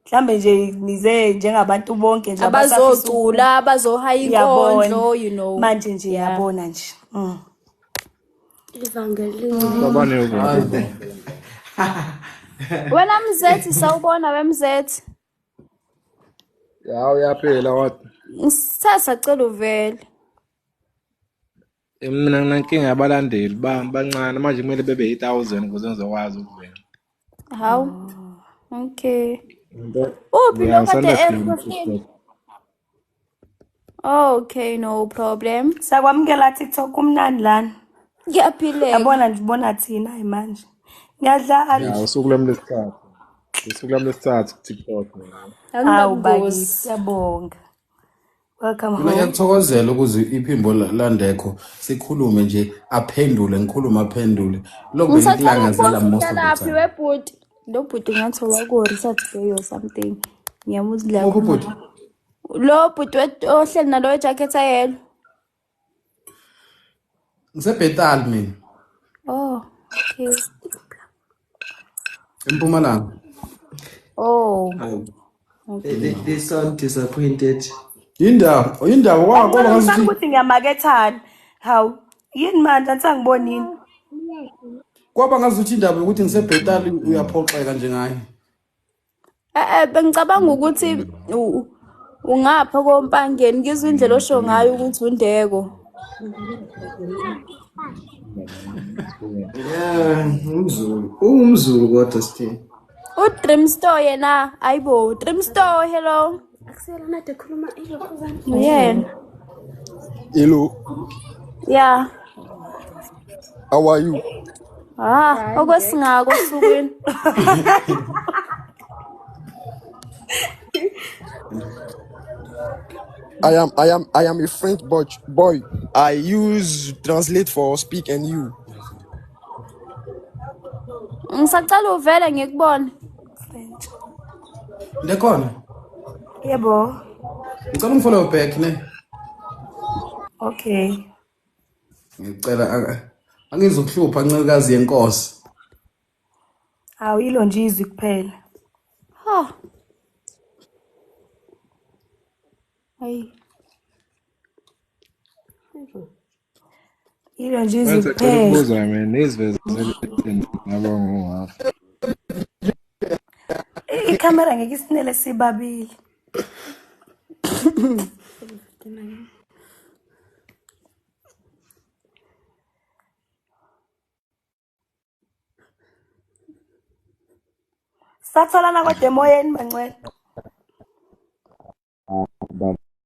Mhlambe nje nize njengabantu bonke nje Abazocula, abazohaya inkondlo, you know. Manje nje yabona nje. Evangeline. Babane ubuhle. Wena mzethi sawubona wemzethi. Ya uyaphela wathi. Sasacela uvele. Mina nginenkinga yabalandeli bancane manje kumele bebe 1000 ukuze ngizokwazi ukuvela. Hawu. Okay. Uphi lo kade eRhosini? Okay, no problem. Sakwamukela TikTok kumnandi lana. Ngiyaphileka. Yabona ngibona thina manje. Ngiyadlala. Ya usuku lami lesithathu. Usuku lami lesithathu TikTok. Awu bakithi siyabonga. Welcome home. Ngiyathokozela ukuze iphimbo landekho sikhulume nje aphendule ngikhuluma aphendule. Lokho bengikulangazela most of the Laphi time. webhuti? Lo bhuti ngathola ku research day or something. Ngiyamuzila. Uphi bhuti? Lo bhuti ohleli nalo jacket ayelo. Ngisebhetal mina. Oh, okay. Empumalanga. Oh. They sound disappointed. Indaba kwaba ngathi ukuthi ngiyamakethana. Hawu, yini manje angsangibonini? kwaba ngazuthi indaba ukuthi ngisebhetal uyaphoxeka nje ngayo. Bengicabanga ukuthi ungapha kompangeni ngizwe indlela osho ngayo ukuthi undeko. Umzulu kodwa still. Dream Store yena, ayibo, Dream Store, hello. Akusiyona nade khuluma ilokhuzana. Yena. Hello, Yeah. how are you? Okwesingako sukwini. I am a French boy. I use translate for speak and you. Ngisacela uvele ngikubone. Ndekhona. Yebo. Ngicela ungifollow back ne. Okay. Ngicela angizokuhlupha ncikazi yenkosi. Awu yilo nje izwi kuphela. Ha. Hayi. Yilo nje Manje ngicela iziphele. ukubuza mina izivezele ngaba ngohafu. Ikhamera ngeke isinele sibabili. Satholana kodwa emoyeni mancane.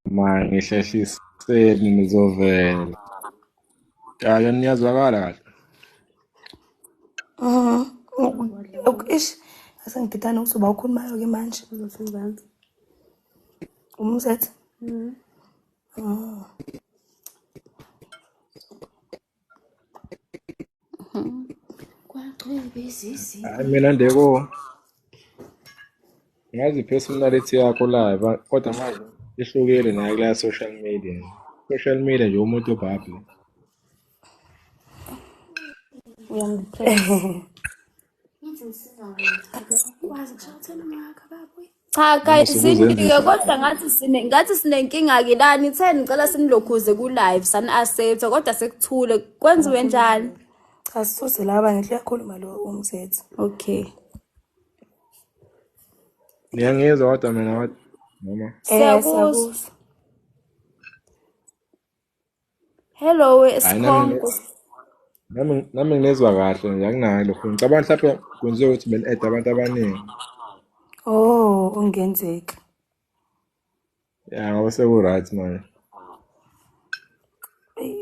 Manje ngihlehliseni nizovela. Ya niyazwakala kahle. Ish. Asengididana ukuzoba ukhulumayo ke manje. Umzethe. Hayi mina ndeko. Ngazi personality yakho live kodwa manje ihlukile nayo kula social media. Social media nje umuntu obhabhile. Cha guys sindike kodwa ngathi sinenkinga ke lani 10 ngicela sinilokhuze ku live sani accept kodwa sekuthule kwenziwe njani? Cha sisuze laba ngihle yakhuluma lo umzethe. Okay. Ngiyangizwa kodwa mina wathi noma. Siyakuzwa. Hello Esikhongo. Nami nginezwa kahle nje akunayo lokho. Ngicabanga mhlawumbe kwenziwe ukuthi beni-add abantu abaningi. Oh, ungenzeka. Ya ngoba seku-right manje.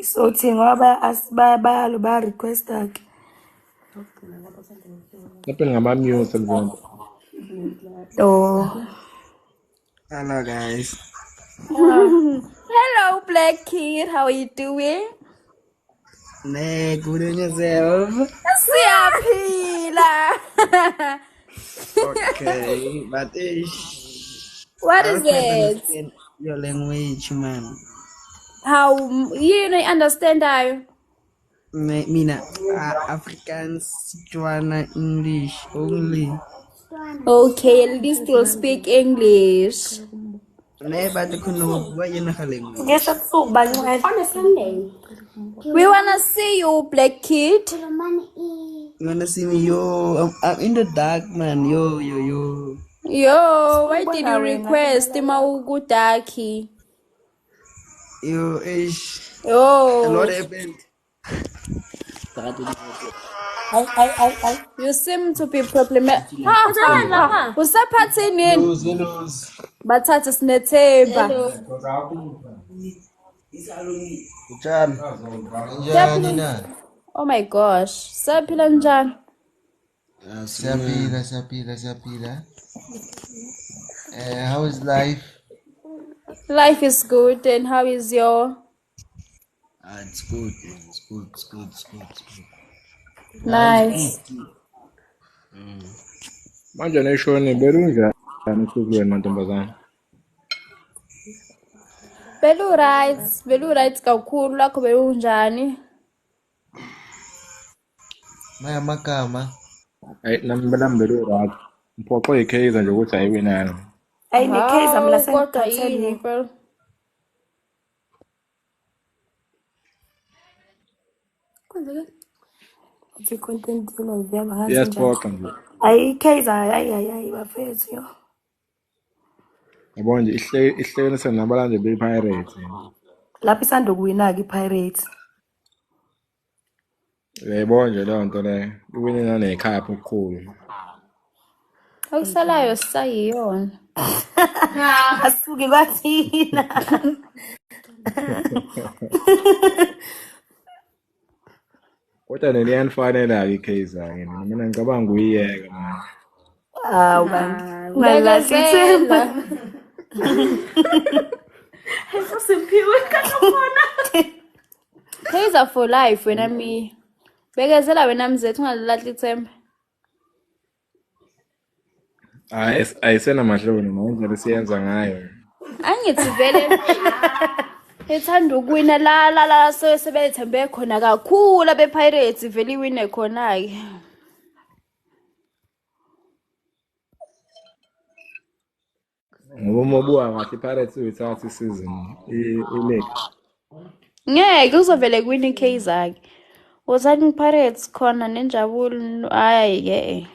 So thi ngoba bayalo ba requesta ke. Lapho ngama-mute manje. Oh. Hello guys. Hello Black Kid, how are you doing? Good on yourself. Siyaphila. Okay, but What I is don't quite it? understand your language, man. How you know understand I? Mina, Afrikaans, Setswana, English only. Okay, at least you'll speak English. But what you know language? Yes, on a Sunday. We wanna see you, Black Kid. You wanna see me? Yo, I'm in the dark, man. Yo. Yo, why did you request Maugudaki? Yo, ish. Yo. And what happened? You seem to be problematic. Usaphathini? Bathatha sinethemba. Oh my gosh. Saphila njani? Siyaphila. How is life? Life is good, and how is your? It's good. Nice. Manje neshoni belunjani esukwini mantombazana? Belu right kakhulu lakho belunjani? Maya magama. Nami belu right. Mphoqo ikhiza nje ukuthi ayiwinana. Ayinekhiza mina kodwa yini phela? Kwenzeke? Uthi content yona iviyama ngathi. Iyasiphoqa nje. Ayikhiza ayi bafethu yo. Yabona nje ihlekanisa nabalanje be-Pirates. Lapho isando kuwina ke iPirates. Yayibona nje leyo nto leyo. Iwinina nekhapha okukhulu. Awusalayo sayiyona. Asuke kwathina. Kodwa neniyanfanela-ke iKaizer ke mina ngicabanga uyiyeka manje. Hawu bantu. Ngalahlithemba. Usiphiwe kanofona. Kaizer for life wena mi. Bekezela wena mzethu ungalilahli ithemba. Ayisena mahloni ngendlela siyenza ngayo. Angithi vele ethanda ukuwina la sebethembe khona kakhulu abePirates vele iwine khona ke. Ngoba mobuka kahle iPirates uyithatha isizini ileague. Ngeke uzovele kwini Kaizer. Wozani Pirates khona nenjabulo hayi ke.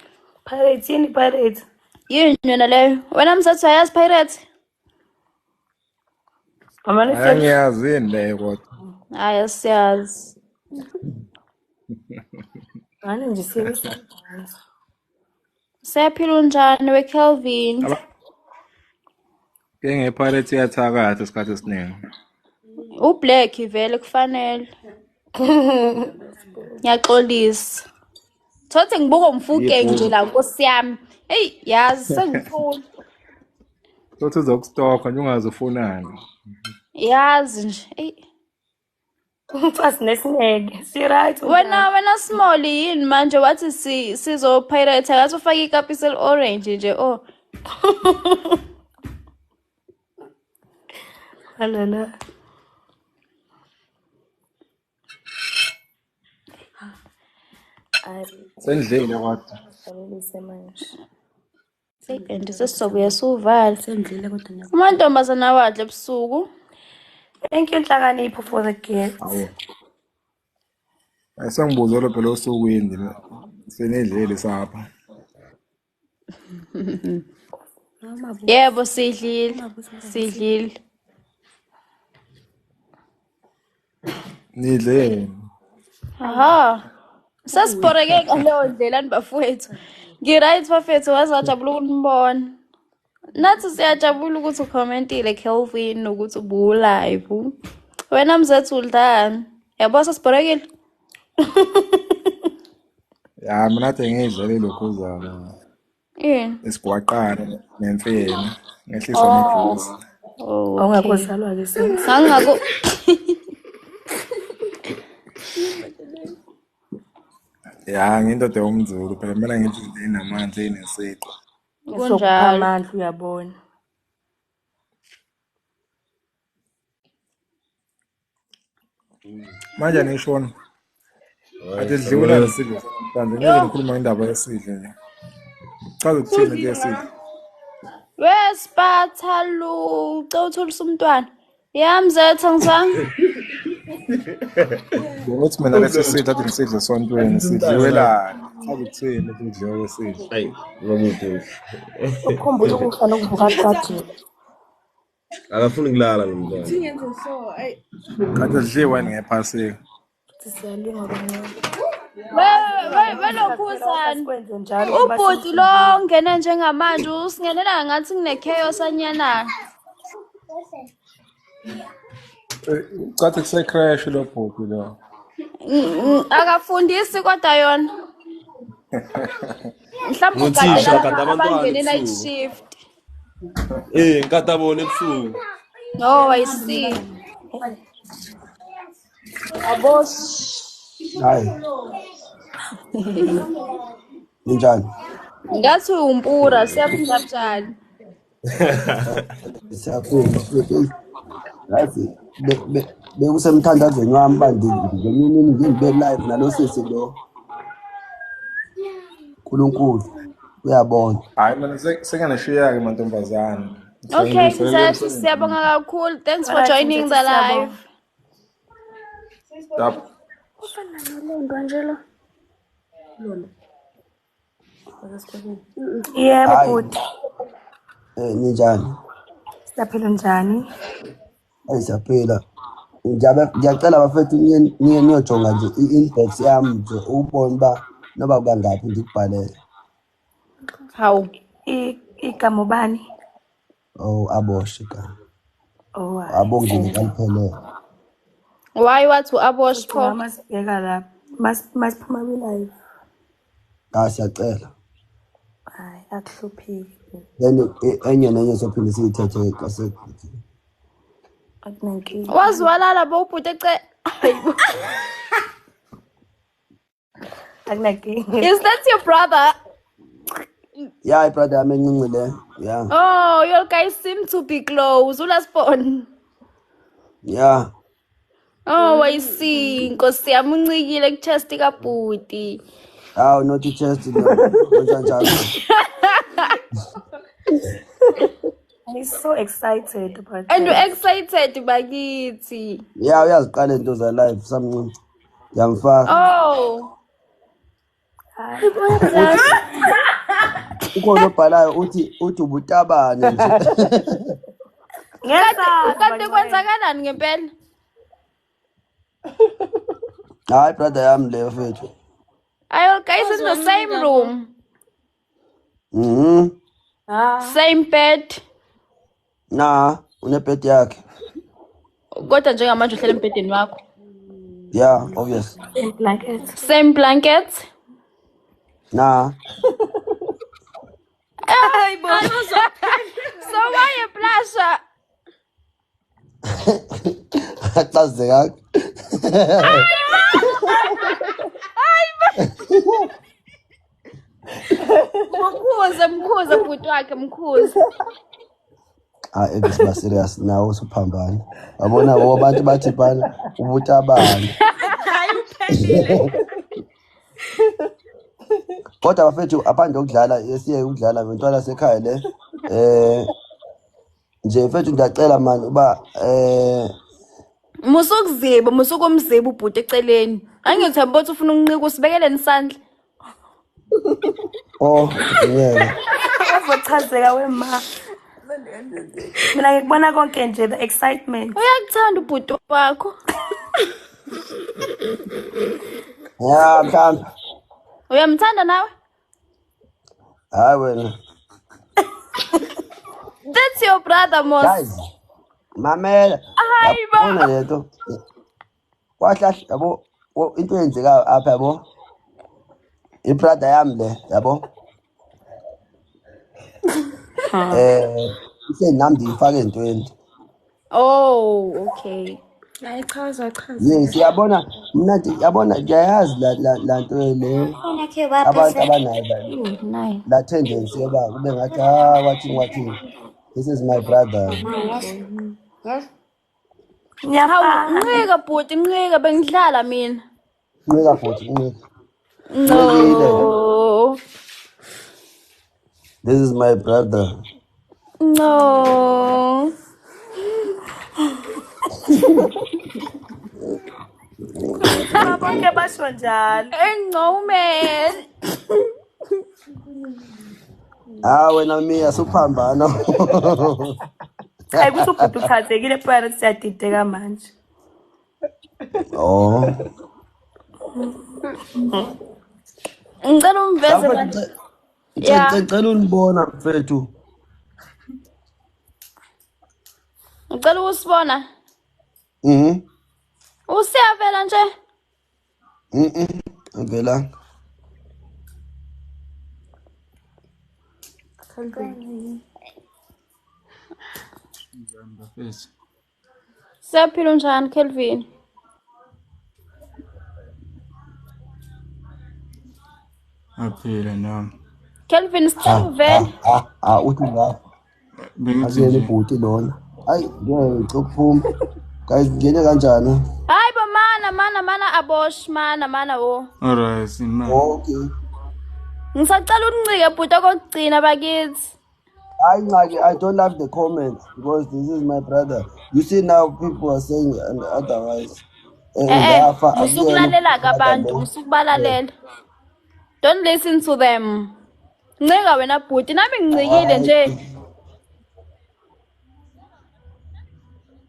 Pirates yini Pirates? Yini yona leyo? Wena msathu ayazi Pirates? Angiyazi yini leyo kodwa. Hayi siyazi. Ngani nje siyazi. Siyaphila njani weKelvin? Ke ngePirates iyathakatha isikhathi esiningi. uBlack vele kufanele. Ngiyaxolisa. Thothi ngibuka umfuke nje la Nkosi yami. Hey yazi sengifuna. Thothi uzokustoka nje ungazofunani. Yazi nje. Hey. Umfazi nesineke. Si right. Wena small yini manje wathi sizo pirate akathi ufake icapital orange nje oh. Alala. Sendlile kodwa. Sekendi sesizobuya suvala sendlile kodwa. Amantombazana wadle ebusuku. Thank you Nhlakanipho for the gift. Awu. Ayisangibuza lo phela osukwini senedlele sapha. Yebo sidlile. Nidle. Aha. Sasiboreke ngaleyo ndlela nibafowethu. Ngiright bafethu wazajabula ukunibona. Nathi siyajabula ukuthi ucommentile Kelvin nokuthi ubu live. Wena mzethu uldani? Yabo sasiborekile. Ya mina nathi ngidlele lokho uzana. Isigwaqana nemfene. Ngehlisa nejuice. Oh. Awungakuzalwa ke senze. Angako. Ya ngindoda yomZulu phela mina ngithi inamanzi enesiqo. Kunjalo amandla uyabona. Manje nishona. Ade sidliwela lesidlo. Kanti ngeke ngikhuluma indaba yesidlo nje. Chaza ukuthini lesidlo. Wesiphatha lu ucawuthulisa umntwana. Yamzetha ngisanga. Ngokuthi mina lesidlo athi ngisidle sontweni sidliwelana. Chaza ukuthini ukudliwa kwesidlo. Hayi, ngomuntu. Ukukhumbula ukudla nokuvuka kathi. Akafuni kulala lo mntwana. Singenze so, ay. Kanti sidliwa ngephasika. Sisalinga kancane. Welokhuzana kwenze njalo ubhuti lo ngene njengamanje usingenela ngathi ngine chaos anyana. Ucathi kuse crash lo bhuti lo. Akafundisi kodwa yona. Mhlawumbe Nguthisha kade abangene night abantwana. shift. Nkatabone ebusuku. Oh I see. Abos. Hayi. Njani? Ngathi umpura siyaphila njani? Siyaphila. Yazi bekusemthandazweni wami bandini ngibe live nalo sisi lo. uNkulunkulu uyabona. Hayi mina senganashiya ke mantombazana. Okay, siyabonga kakhulu. Thanks for joining the live. Stop. Ufana Angelo. Yebo bhuti. Ninjani? Siyaphila njani? Siyaphila. Ngiyacela bafethu niyojonga nje i-inbox yami nje ubone ba noba kangaphi ngikubhalele. Hawu. Igama ubani? Oh Abosh ka. Oh abongile kaliphelele. Why what to Abosh for? Masibheka lapha. Masiphuma live. Siyacela. Hayi akuhlupheki. Then enye nenye sophinde siyithethe kase. Akunankinga. Wazwalala bobhuti ece. Akunankinga. Is that your brother? Yeah, brother amencinci le. Yeah. Oh, you guys seem to be close. Ulasbon. Yeah. Oh, I see. Nkosi yami uncikile kuchest kabhuti. Aw not chest lo. Njalo. I'm so excited about And that. we're excited bakithi. Yeah, uyaziqala into za live samncane. Yamfaka. Oh. Ukhona obhalayo uthi ubutabane nje. Kade kwenzakalani ngempela? Hayi brother yami leyo fethu. Are you guys in the same room? Same bed? Nah, unebed yakhe. Kodwa njengamanje uhlala embedeni wakho. Yeah, obvious. Same blankets. Same blankets? Nah. So why you blusher? Atazeka. Mkhuze bhuti wakhe mkhuze. Ebisiba serious nawo usuphambana. Wabona abantu bathi bana ubutabane. Kodwa bafethu aphandle ukudlala esiye ukudlala ngentwana sekhaya le nje mfethu ngiyacela man uba musukumziba ubhuti eceleni. Angithemba ukuthi ufuna unqika usibekele nisandla. Oh, ngeke. Uzochazeka wema. Mina ngikubona konke nje the excitement. Uyakuthanda ubhuti wakho? Yeah, mthanda. Uyamthanda nawe? Hayi wena. That's your brother, Mos. Guys, mamela. Yabona lento. Wahlahla yabo into eyenzeka apha yabo. Ibrother yami le yabo. Isenamdi ifake entweni. Oh, okay. Chaza. Yes, yabona mina yabona ngiyayazi la nto le. Abantu abanayo la tendency yoba kube ngathi watching. This is my brother. Yes. Ncika bhuti, ncika bengidlala mina. Ncika bhuti, ncika. No. This is my brother. No. Bonke basho njalo. No man. Wena Mia suphambana. Hayi kuthi ubhuti ukhathekile phela siyadideka manje. Oh. Ngicela umveze manje. Ngicela unibona mfethu. Ngicela usibona. Usiyavela nje? Avela. Siyaphila njani Kelvin? Aphila nami. Kelvin sicela uvela. Uthi la. Akuyena ibhuti lona. Hayi ngeke ukuphuma. Guys ngene kanjani? Hayi ba mana abosh mana wo. Alright, sinna. Okay. Ngisacela uncike bhuti okugcina bakithi. I don't love the comments because this is my brother. You see now people are saying otherwise. Musukulalela kabantu, musukubalalela. Don't listen to them. Ncika wena bhuti, nami ngincikile nje.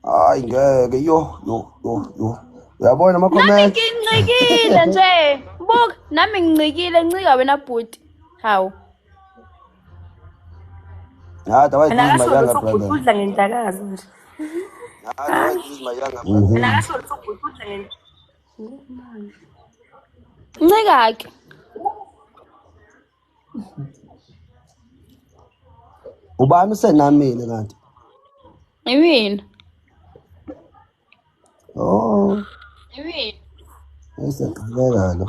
Hayi ngeke yo. Uyabona ama comments? Nami ngincikile nje. Buka, nami ngincikile, ncika wena bhuti. Hawu. Otherwise this is my younger brother. Udla ngendlakazi nje. Otherwise this is my younger brother. Nakasho ukuthi udla ngendlakazi. Ncika ke. Ubani usenamile kanti? Yini? Oh. Yini? Esaqhubeka lo.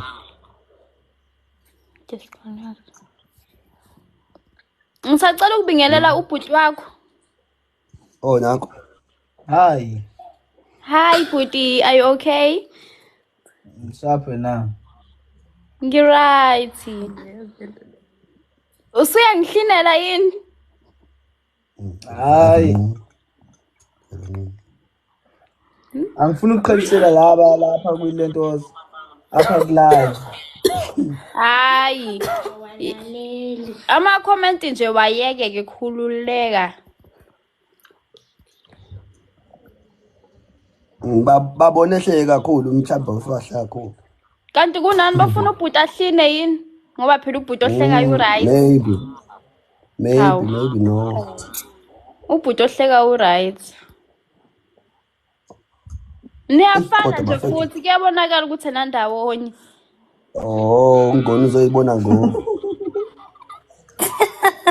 Ngisacela ukubingelela ubhuti wakho. Oh nakho. Hi. Hi bhuti, are you okay? Ngisaphe na. Ngiright. Usuyangihlinela yini? Hayi. Angifuni ukuqhelisela lapha kwilentozo. Apha kulive. Hayi. Ama comment nje wayeke ke khululeka. Babonehle kakhulu mhlamba ufahla kakhulu. Kanti kunani bafuna ubhuti ahline yini? Ngoba phela ubhuti ohleka u-right. Maybe no. Ubhuti ohleka u-right. Niyafana nje futhi kuyabonakala ukuthi enandawonye. Oh, ngone uzoyibona ngo.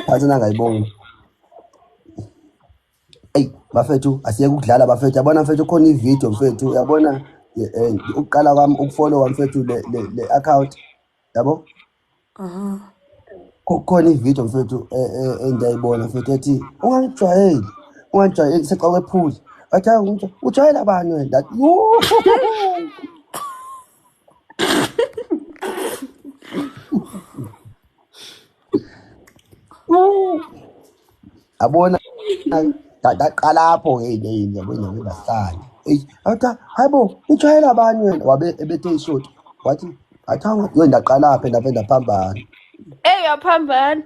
Phathi nangayibona. Hey, bafethu asiyeke ukudlala bafethu. Yabona mfethu khona ivideo mfethu. Yabona ukuqala kwami ukufollow kwami mfethu le account. Yabo? Kukhona ivideo mfethu endayibona mfethu ethi ungangijwayeli seqa kwephuli. Athi ujwayela abani wena? That abona daqala lapho hey yabona ngibahlali athi hayibo ujwayela abani wena wabe ebethe ishoti wathi athanga yona ndaqala lapha ndaphinda phambana Yaphambana.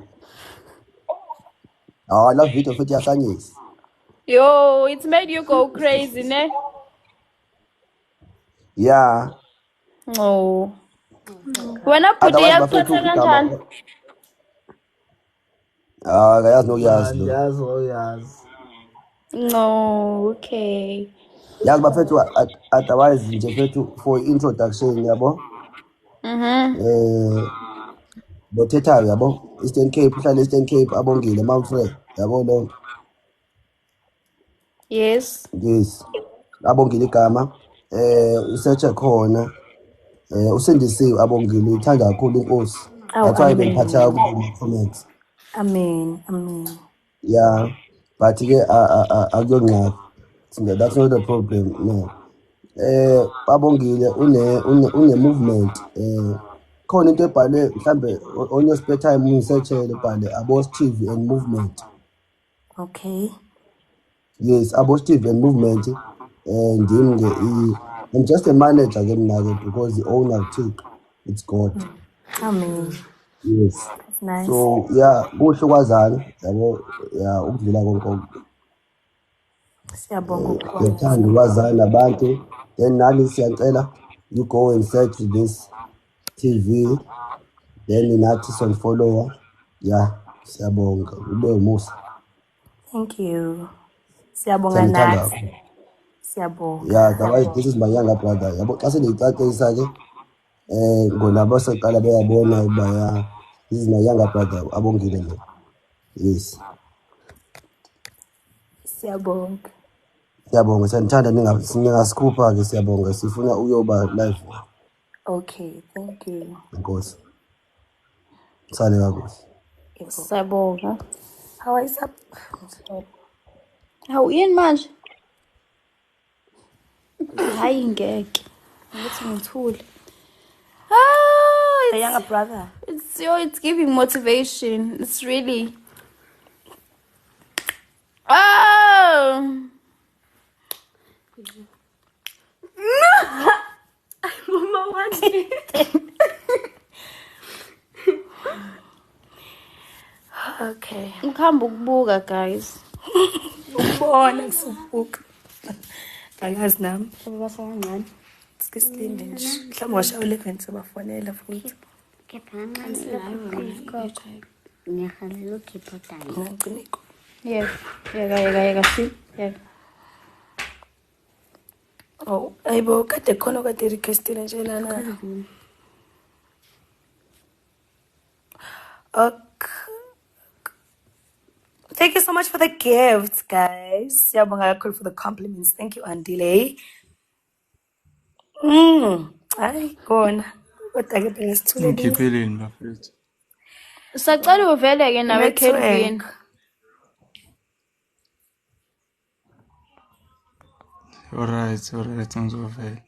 La video futhi yahlanyisa. Yo, it's made you go crazy, ne? Yeah. Oh. Wena bhuti yakuphatha kanjani? Akayazi nokuyazi lo. Yazi. No, okay. Yazi bafethu otherwise nje fethu for introduction yabo. Bothethayo yabo Eastern Cape uhlala Eastern Cape abongile Mount Frere yabo lo. Yes. Abongile igama usearch khona usindisiwe abongile uthanda kakhulu inkosi. That's why bengiphatha ku comments. Amen. Yeah, but ke akuyongqaka. That's not the problem. No. Abongile une movement khona into ebhalwe mhlambe on your spare time ungisearchele ebhalwe Abos TV and movement. Okay. Yes, Abos TV and movement. I'm just a manager ke mina ke because the owner took it's God. Amen. Yes. That's nice. So yeah, kuhle kwazana yabo yeah ukudlula konke. Siyabonga Ngiyethanda ukwazana abantu then nani siyacela you go and search this TV then nathi son follower yeah siyabonga ube umusa. Thank you. Siyabonga nathi. Siyabonga. Yeah, otherwise this is my younger brother. Yabo xa sendiyicacisa ke ngona basaqala beyabona uba yeah this is my younger brother abongile lo. Yes. Siyabonga. Siyabonga siyandithanda ningasikhupha ke siyabonga sifuna uyoba live. Okay, thank you. Inkosi. Sale kakuhle. Siyabonga. How is up? Hawu yini manje? Hayi ngeke. Ngithi ngithule. The younger brother. It's giving motivation. It's really. Mama wani. Okay. Ngihamba ukubuka guys. Ubona kusubuka. Angazi nami. Basa kancane. Sike silinde nje. Mhlawumbe washaya 11 sebafonela futhi. Ngiyahalela ukhipha time. Ngiciniqo. Yeka si. Yeka. Oh, ayibo kade khona kade requestile nje lana. Okay. Thank you so much for the gifts, guys. Siyabonga kakhulu for the compliments. Thank you, Andile. Hayi khona. Kodwa ke ngisithule. Ngikhiphileni bafethu. Sacela uvele ke nawe Kelvin. Alright, ngizovela.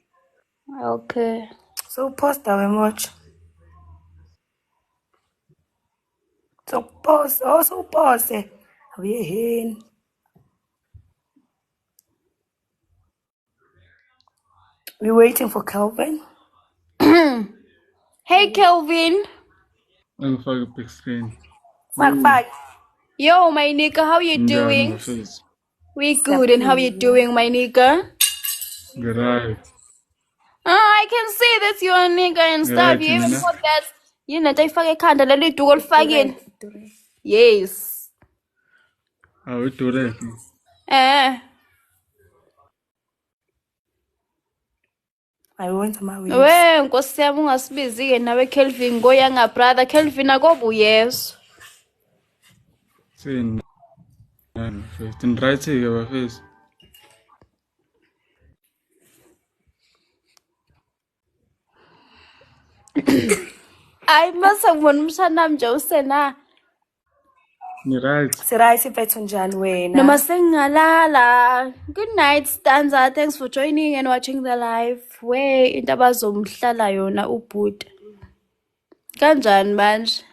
Okay. So post our watch. So pause. Also pause. Awuyeheni. We're waiting for Kelvin. Hey Kelvin. Ngifake big screen. Fuck. Yo, my nigga, how you doing? We good, and how you doing, my nigga? Right. I can see that you're a nigga and stuff. You even put that. You know, they fucking can't let it do all fucking. Yes. How we do that? I went to my way. We nkosi yami ungasibizi ke nawe Kelvin ngoyanga brother Kelvin akobuyeso. Sin. First in right here our face. I must have one mshanam Josena. Ni right. Sirai sifethu njani wena? Noma sengalala. Good night Stanza. Thanks for joining and watching the live. We into abazomhlala yona ubhuti. Kanjani manje?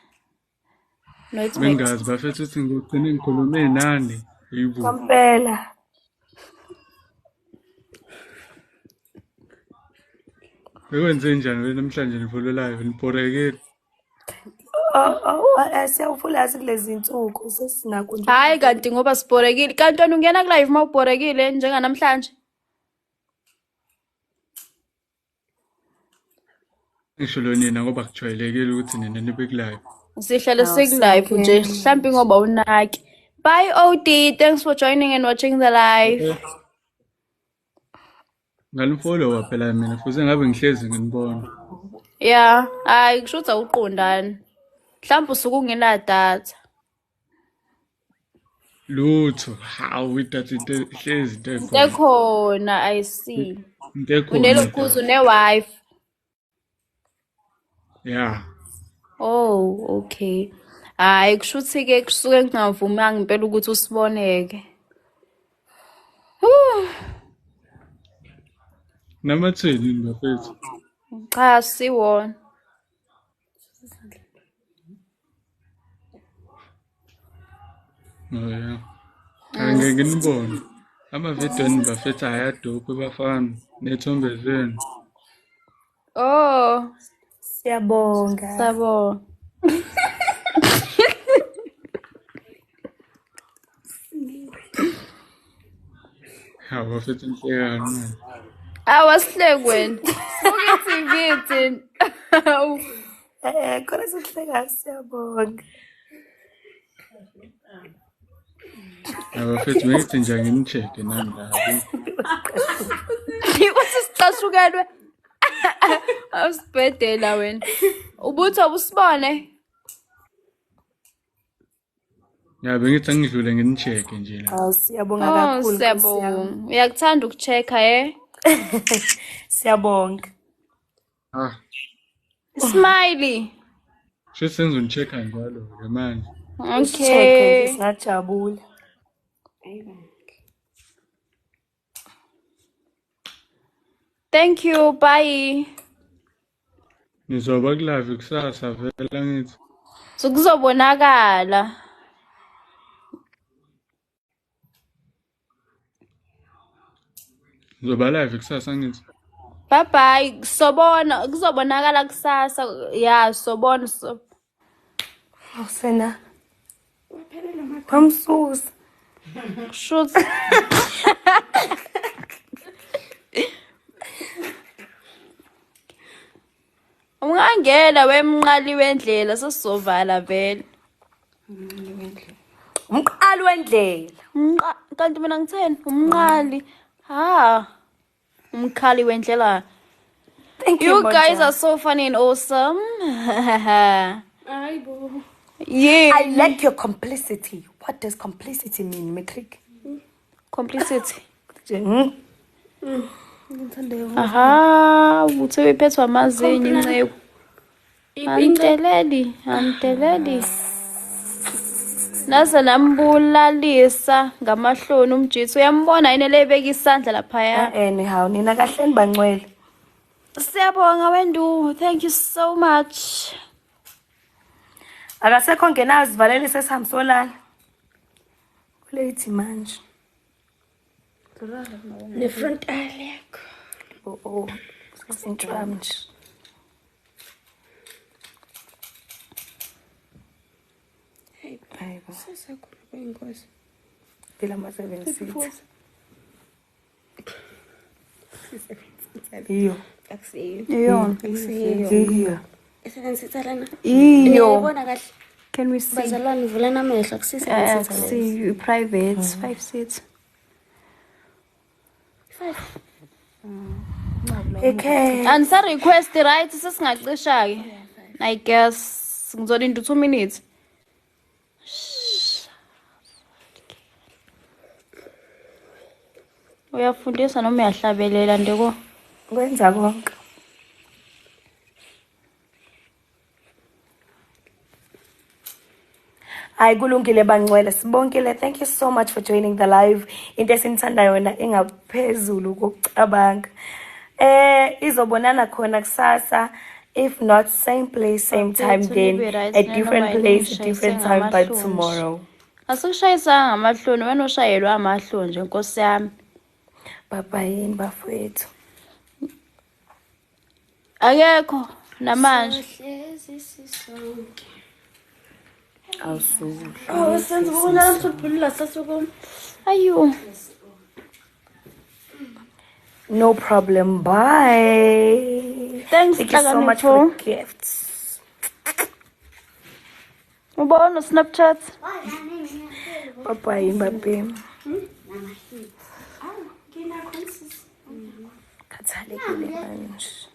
No, it's Bengazi bafethu uthi ngigcine ngikhulume nani. Yibo. Kampela. Bekwenze njani wena namhlanje nivolo live niphorekile? Siyawufula kulezi insuku sesinako nje. Hayi kanti ngoba sibhorekile. Kanti wena ungena ku live mawubhorekile njenga namhlanje? Ngisho lo nina ngoba kujwayelekile ukuthi nina nibe ku live. Sihlale siku-live nje mhlambi ngoba unaki. Bye OD, thanks for joining and watching the live. Ngalumfollow phela mina futhi ngabe ngihlezi nginibona. Yeah, hayi kushuthi awuqondani. Mhlawumbe usuke ungena data. Lutho, hawu idatha ihlezi into Tekhona, I see. Tekhona. Unelokhuzu ne-wifi. Yeah. Oh, okay. Hayi kushuthi ke kusuke ngingavumanga impela ukuthi usiboneke. Namatheni bafethu. Cha siwona. Oh yeah. Angeke nibone. Amavidiyo bafethu ayadope bafana nethombe zenu. Oh, siyabonga. Sabo. Hawu bafethu nhlekani manje. Awasihlekweni. Ukuthi ngithi. Khona sihleka siyabonga. Abafethu ngithi nje ngimcheck nami la. Ukuthi sicashukelwe. Awusibhedela wena. Ubuthi abusibone. Ya bengithi ngidlule nginicheck nje la. Siyabonga kakhulu. Siyabonga. Uyakuthanda ukuchecka Siyabonga. Smiley. Senze unichecka njalo ke manje. Okay. Ngajabula. Thank you. Bye. Nizoba ku live kusasa vela ngithi. Sokuzobonakala. Nizoba live kusasa ngithi. Bye bye. Kuzobonakala kusasa. Yeah, sobona so. Awusena. Pamsusa. Shoot. Ungangena wemnqali wendlela sesizovala vele. Umqali wendlela. Kanti mina ngitheni? Umnqali. Umkhali wendlela. Thank you. You guys are so funny and awesome. Yeah. I like your complicity. What does complicity mean, Matric? Complicity. Aha, uthe uphethwa amazinyo incebo. Anteleli. Nase nambulalisa ngamahloni umjitsi. Uyambona yini lebeka isandla lapha ya? Anyhow, nina kahleni bangcwele. Siyabonga wendu. Thank you so much. Akasekho ngenazi valele sesihamsolala. Late manje. Le frontal yakho. Oh, sasintshwami nje. Hayibo. Sesakhulu inkosi. Phela ama-7 iyo Akusiyo. iyo Akusiyo. Isebenzisa lana. iyo Uyabona kahle. Can we see? Bazalwane vulana amehlo akusisebenzisa. See private 5 seats. 5. Okay. Ansa request right sesingacisha ke. I guess ngizolinda 2 minutes. Uyafundisa noma uyahlabelela ndeko Kwenza konke. Hayi kulungile bangcwele sibongile. Thank you so much for joining the live. Into esinithanda yona engaphezulu kokucabanga. Izobonana khona kusasa. If not same place same time then a different place a different time but tomorrow. Asikushayisanga amahloni wena oshayelwa amahloni nje Nkosi yami. Baba yini bafowethu. Akekho namanje. Awusuku. Oh senze ubona lapho sasuku. Ayo. No problem. Bye. Thanks Thank you so much for the gifts. Ubona Snapchat. Bye baby. Khathalekile manje.